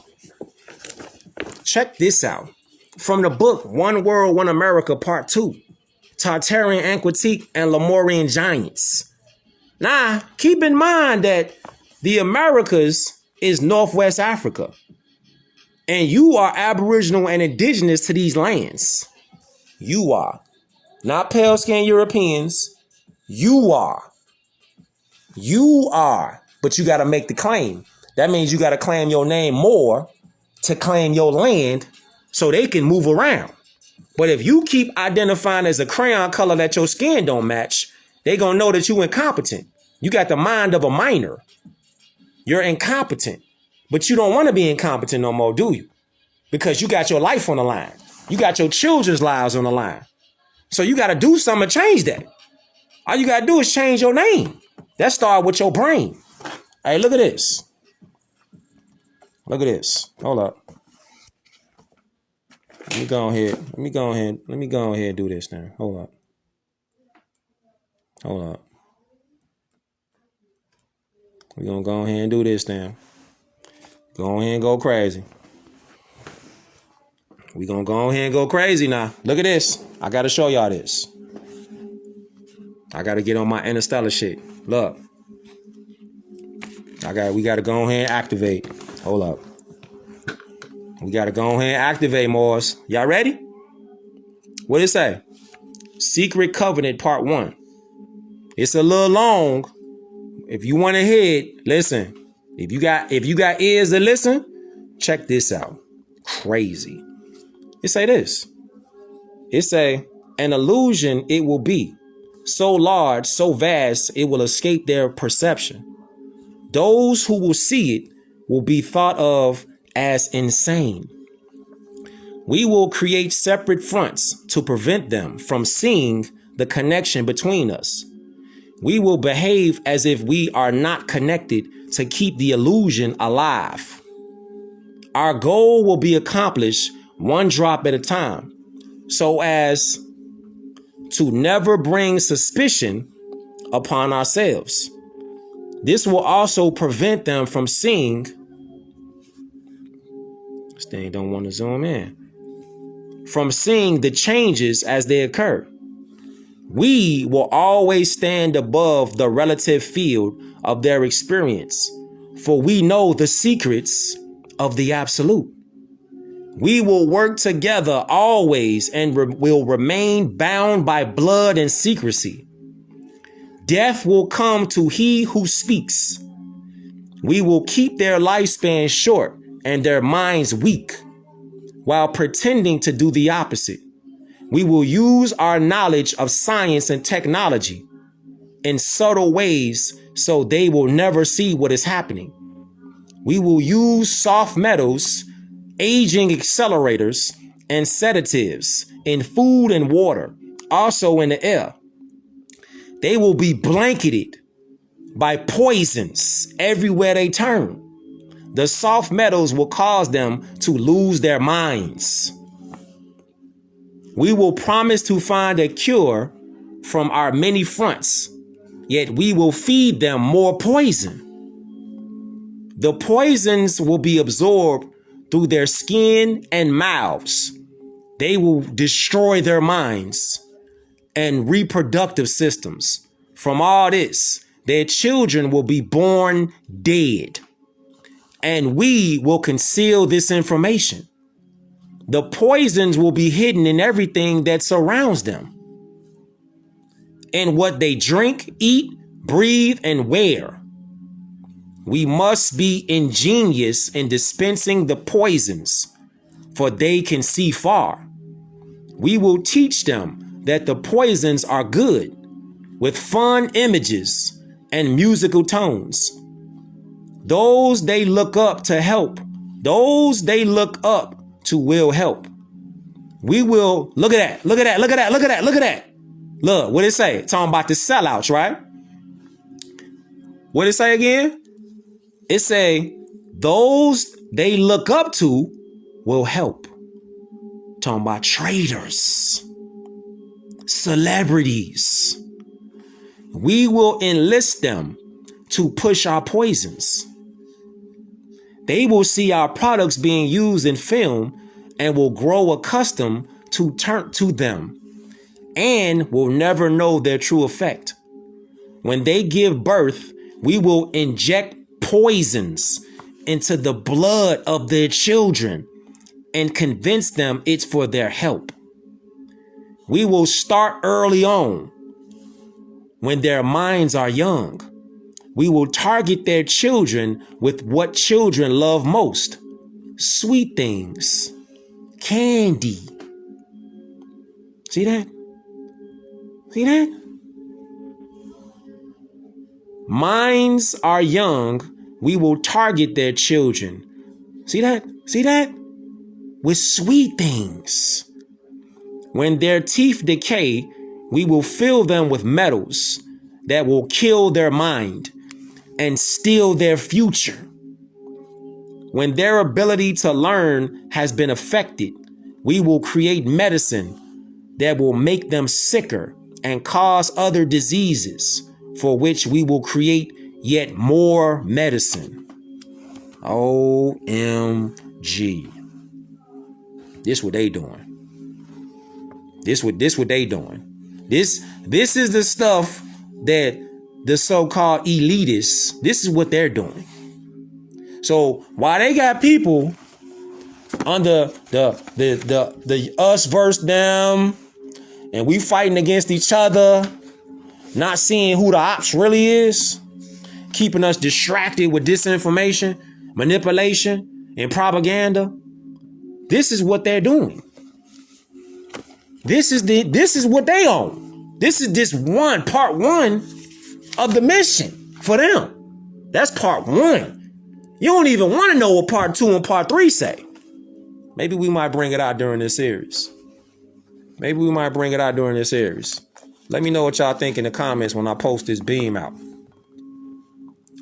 Check this out. From the book One World, One America, Part 2. Tartarian Antiquity and Lemurian Giants. Now, keep in mind that the Americas is Northwest Africa. And you are Aboriginal and indigenous to these lands. You are. Not pale-skinned Europeans. You are. You are. But you got to make the claim. That means you got to claim your name more to claim your land so they can move around. But if you keep identifying as a crayon color that your skin don't match, they going to know that you incompetent. You got the mind of a minor. You're incompetent. But you don't want to be incompetent no more, do you? Because you got your life on the line. You got your children's lives on the line. So you got to do something to change that. All you got to do is change your name. That starts with your brain. Hey, look at this. Look at this. Hold up. Let me go ahead and do this now. Hold up. We're going to go ahead and do this now. Go ahead and go crazy. We're going to go ahead and go crazy now. Look at this. I got to show y'all this. I got to get on my interstellar shit. Look. We got to go ahead and activate. Hold up. We got to go ahead and activate, Morris. Y'all ready? What it say? Secret Covenant Part 1. It's a little long. If you want to hear it, listen. If you got ears to listen, check this out. Crazy. It say this. It say, an illusion it will be, so large, so vast, it will escape their perception. Those who will see it will be thought of as insane. We will create separate fronts to prevent them from seeing the connection between us. We will behave as if we are not connected to keep the illusion alive. Our goal will be accomplished one drop at a time, so as to never bring suspicion upon ourselves. This will also prevent them from seeing. This thing don't want to zoom in. From seeing the changes as they occur. We will always stand above the relative field of their experience, for we know the secrets of the absolute. We will work together always and will remain bound by blood and secrecy. Death will come to he who speaks. We will keep their lifespan short and their minds weak, while pretending to do the opposite. We will use our knowledge of science and technology in subtle ways so they will never see what is happening. We will use soft metals, aging accelerators, and sedatives in food and water, also in the air. They will be blanketed by poisons everywhere they turn. The soft metals will cause them to lose their minds. We will promise to find a cure from our many fronts, yet we will feed them more poison. The poisons will be absorbed through their skin and mouths. They will destroy their minds and reproductive systems. From all this, their children will be born dead. And we will conceal this information. The poisons will be hidden in everything that surrounds them. In what they drink, eat, breathe, and wear. We must be ingenious in dispensing the poisons, for they can see far. We will teach them that the poisons are good, with fun images and musical tones. Those they look up to help, those they look up to will help. We will, look at that, look at that, look at that, look at that, look at that. Look, what it say? Talking about the sellouts, right? What it say again? It say, those they look up to will help. Talking about traitors, celebrities. We will enlist them to push our poisons. They will see our products being used in film and will grow accustomed to turn to them and will never know their true effect. When they give birth, we will inject poisons into the blood of their children and convince them it's for their help. We will start early on when their minds are young. We will target their children with what children love most. Sweet things, candy. See that? See that? Minds are young. We will target their children. See that? See that? With sweet things. When their teeth decay, we will fill them with metals that will kill their mind and steal their future. When their ability to learn has been affected, we will create medicine that will make them sicker and cause other diseases, for which we will create yet more medicine. OMG. This what they doing. This what they doing. This is the stuff that the so-called elitists, this is what they're doing. So while they got people under the us versus them and we fighting against each other, not seeing who the ops really is, keeping us distracted with disinformation, manipulation, and propaganda. This is what they're doing. This is what they own. This is just part one of the mission for them. That's part one. You don't even want to know what part 2 and part 3 say. Maybe we might bring it out during this series. Let me know what y'all think in the comments when I post this beam out.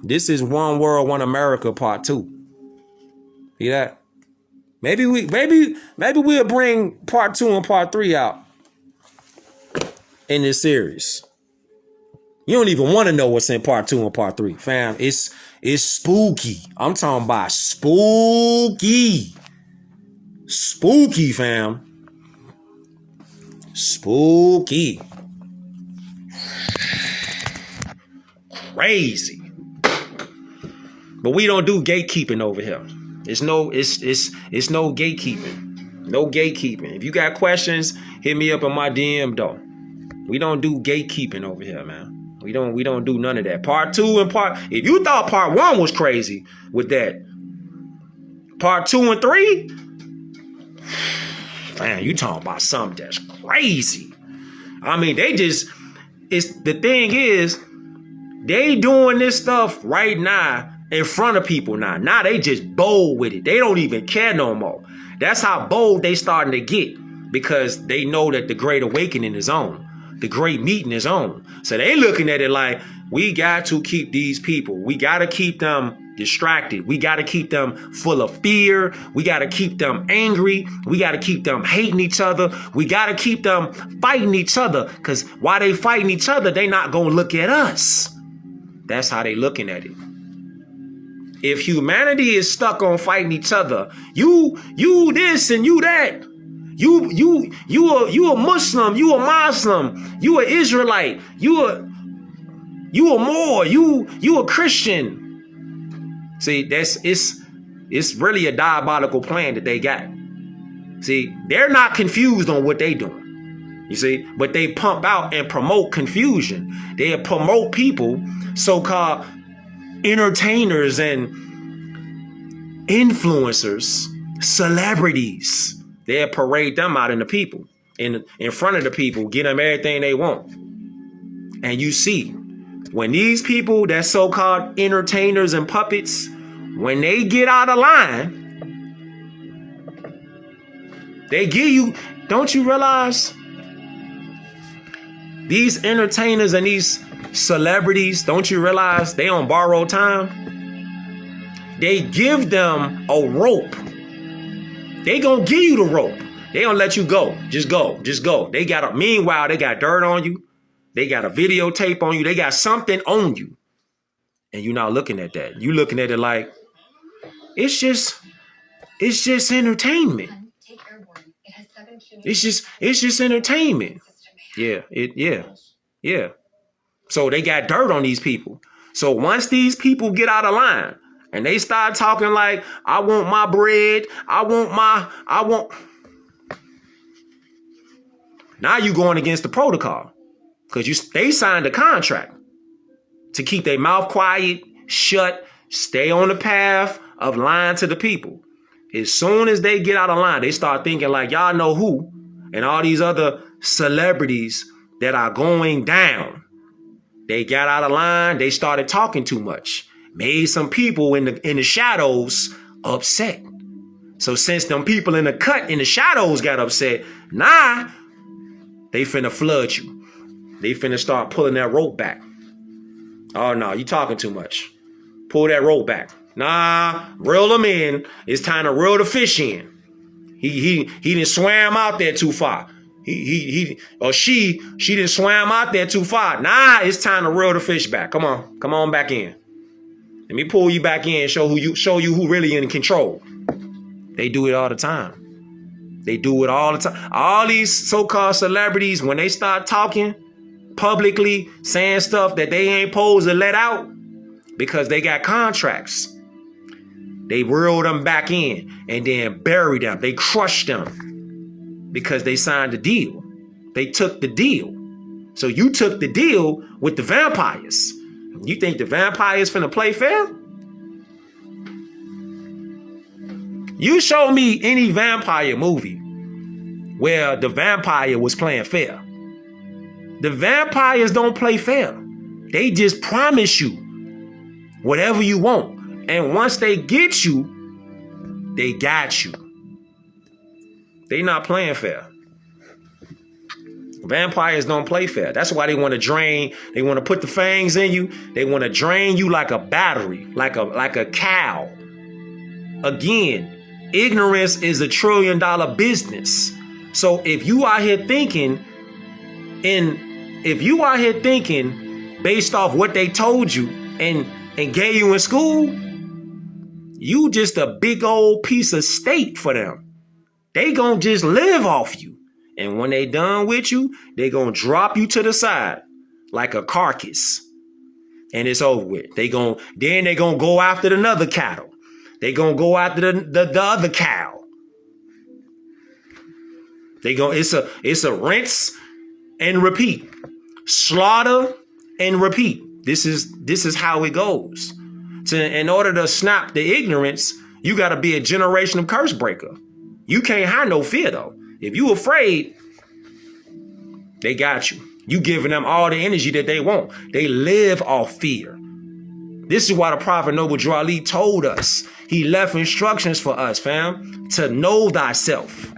This is One World, One America part 2. See that? Maybe we'll bring part 2 and part 3 out in this series. You don't even want to know what's in part 2 and part 3, fam. It's spooky. I'm talking about spooky. Spooky, fam. Spooky. Crazy. But we don't do gatekeeping over here. It's no gatekeeping. No gatekeeping. If you got questions, hit me up in my DM though. We don't do gatekeeping over here, man. We don't do none of that. Part 2 and if you thought part 1 was crazy with that, part 2 and 3, man, you talking about something that's crazy. I mean, the thing is, they doing this stuff right now in front of people now. Now they just bold with it. They don't even care no more. That's how bold they starting to get, because they know that the Great Awakening is on. The Great Meeting is on. So they looking at it like, we got to keep these people. We got to keep them distracted. We got to keep them full of fear. We got to keep them angry. We got to keep them hating each other. We got to keep them fighting each other, because while they fighting each other, they not going to look at us. That's how they looking at it. If humanity is stuck on fighting each other, you this and you that, you a Muslim, you a Muslim, you a Israelite, you a Moor, you a Christian. See, it's really a diabolical plan that they got. See, they're not confused on what they doing. You see, but they pump out and promote confusion. They promote people, so-called entertainers and influencers, celebrities. They'll parade them out in the people, in front of the people, get them everything they want. And you see, when these people, that so-called entertainers and puppets, when they get out of line, they give you, don't you realize, these entertainers and these celebrities, don't you realize they on borrowed time? They give them a rope. They gonna give you the rope. They gonna let you go. Just go. Meanwhile, they got dirt on you. They got a videotape on you. They got something on you. And you're not looking at that. You looking at it like, it's just entertainment. It's just entertainment. Yeah. So they got dirt on these people. So once these people get out of line and they start talking like, I want my bread, now you going against the protocol, because they signed a contract to keep their mouth quiet, shut, stay on the path of lying to the people. As soon as they get out of line, they start thinking like, y'all know who, and all these other celebrities that are going down. They got out of line. They started talking too much. Made some people in the shadows upset. So since them people in the shadows got upset, nah, they finna flood you. They finna start pulling that rope back. Oh no, you talking too much. Pull that rope back. Nah, reel them in. It's time to reel the fish in. He didn't swam out there too far. She didn't swam out there too far. Nah, it's time to reel the fish back. Come on back in. Let me pull you back in and show you who really in control. They do it all the time. All these so-called celebrities, when they start talking publicly, saying stuff that they ain't supposed to let out because they got contracts, they reel them back in and then bury them. They crush them because they signed a deal. They took the deal. So you took the deal with the vampires. You think the vampires finna play fair? You show me any vampire movie where the vampire was playing fair. The vampires don't play fair. They just promise you whatever you want. And once they get you, they got you. They not playing fair. Vampires don't play fair. That's why they want to drain. They want to put the fangs in you. They want to drain you like a battery, like a cow. Again, ignorance is $1 trillion business. So if you out here thinking, based off what they told you and gave you in school, you just a big old piece of steak for them. They gonna just live off you. And when they done with you, they gonna drop you to the side like a carcass. And it's over with. They gonna go after another cattle. They gonna go after the other cow. It's a rinse and repeat. Slaughter and repeat. This is how it goes. In order to snap the ignorance, you gotta be a generational curse breaker. You can't have no fear though. If you afraid, they got you. You giving them all the energy that they want. They live off fear. This is why the Prophet Noble Drew Ali told us. He left instructions for us, fam, to know thyself.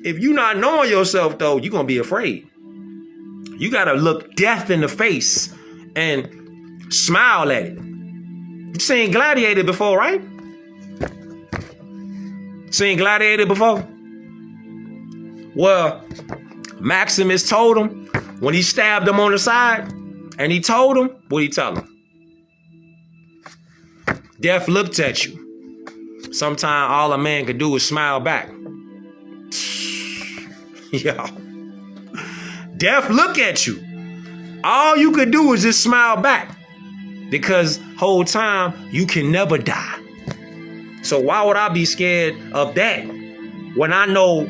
If you not knowing yourself though, you're gonna be afraid. You gotta look death in the face and smile at it. You seen Gladiator before, right? Seen Gladiator before? Well, Maximus told him when he stabbed him on the side, and he told him, what'd he tell him? Death looked at you. Sometimes all a man could do is smile back. Yeah. Death look at you. All you could do is just smile back. Because whole time you can never die. So why would I be scared of that when I know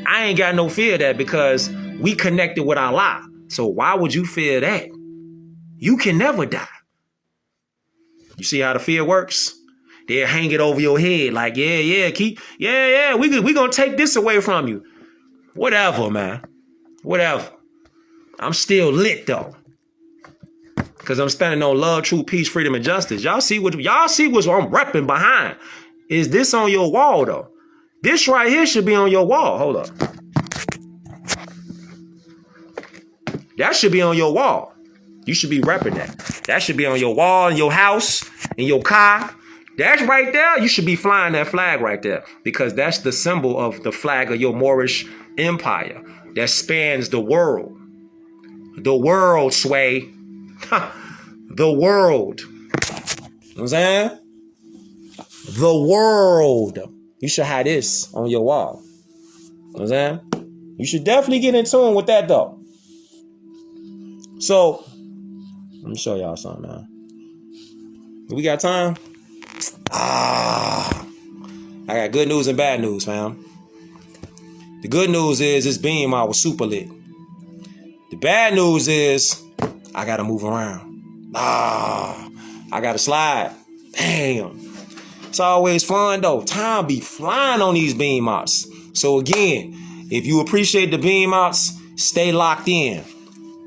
I ain't got no fear of that because we connected with Allah. So why would you fear that? You can never die. You see how the fear works? They'll hang it over your head like, we gonna take this away from you. Whatever, man. Whatever. I'm still lit though. Because I'm standing on love, truth, peace, freedom, and justice. Y'all see what I'm repping behind. Is this on your wall though? This right here should be on your wall. Hold up. That should be on your wall. You should be repping that. That should be on your wall, in your house, in your car. That's right there. You should be flying that flag right there. Because that's the symbol of the flag of your Moorish empire that spans the world. The world, Sway. The world. You know what I'm saying? The world. You should have this on your wall. You know what I'm saying? You should definitely get in tune with that though. So, let me show y'all something now. We got time? I got good news and bad news, fam. The good news is this beam I was super lit. The bad news is I gotta move around. I gotta slide. Damn. It's always fun though. Time be flying on these beam mops. So again, if you appreciate the beam mops, stay locked in.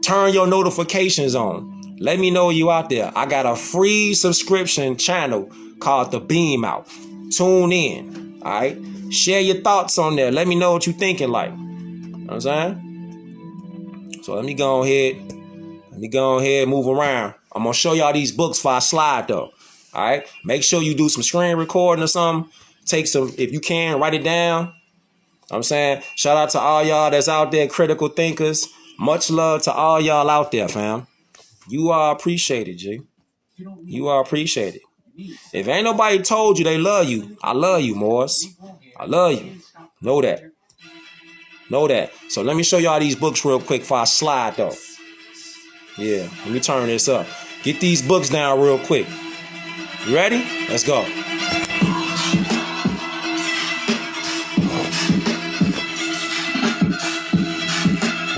Turn your notifications on. Let me know you out there. I got a free subscription channel called The Beam Out. Tune in. All right. Share your thoughts on there. Let me know what you thinking like. You know what I'm saying? So let me go ahead and move around. I'm going to show y'all these books before I slide though. All right. Make sure you do some screen recording or something. Take some, if you can, write it down. You know what I'm saying? Shout out to all y'all that's out there, critical thinkers. Much love to all y'all out there, fam. You are appreciated, G. You are appreciated. If ain't nobody told you they love you, I love you, Morris. I love you. Know that. Know that. So let me show y'all these books real quick before I slide, though. Yeah, let me turn this up. Get these books down real quick. You ready? Let's go.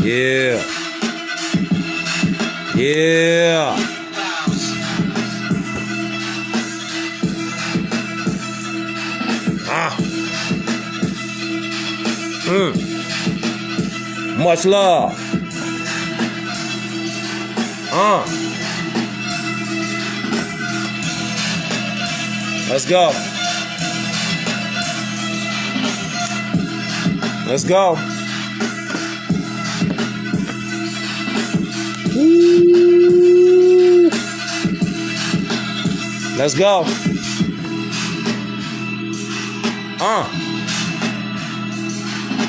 Yeah. Yeah. Much love. Let's go. Let's go. Woo. Let's go.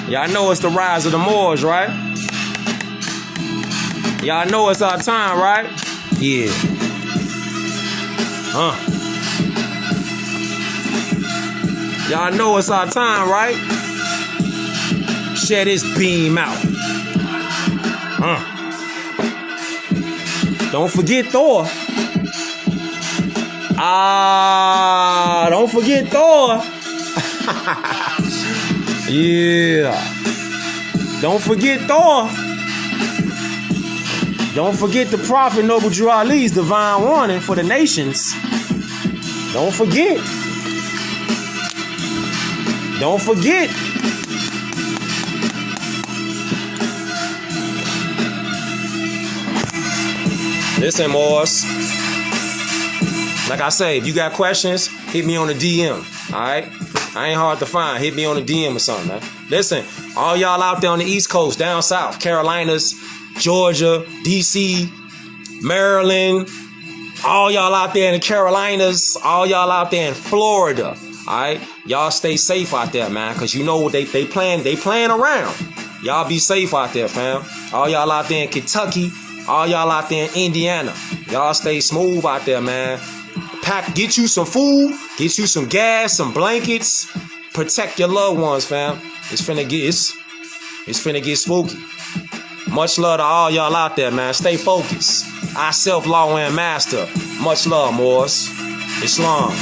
Y'all know it's the rise of the Moors, right? Y'all know it's our time, right? Yeah. Y'all know it's our time, right? Share this beam out. Don't forget Thor. Don't forget Thor. Yeah. Don't forget Thor. Don't forget the Prophet Noble Drew Ali's divine warning for the nations. Don't forget. Don't forget. Listen, Moors. Like I say, if you got questions, hit me on the DM. Alright? I ain't hard to find. Hit me on the DM or something, man. Listen, all y'all out there on the East Coast, down south, Carolinas, Georgia, DC, Maryland, all y'all out there in the Carolinas, all y'all out there in Florida, all right? Y'all stay safe out there, man, because you know what they playing around. Y'all be safe out there, fam. All y'all out there in Kentucky, all y'all out there in Indiana, y'all stay smooth out there, man. Get you some food, get you some gas, some blankets. Protect your loved ones, fam. It's finna get spooky. Much love to all y'all out there, man. Stay focused. I self-law and master. Much love, Moors. Islam.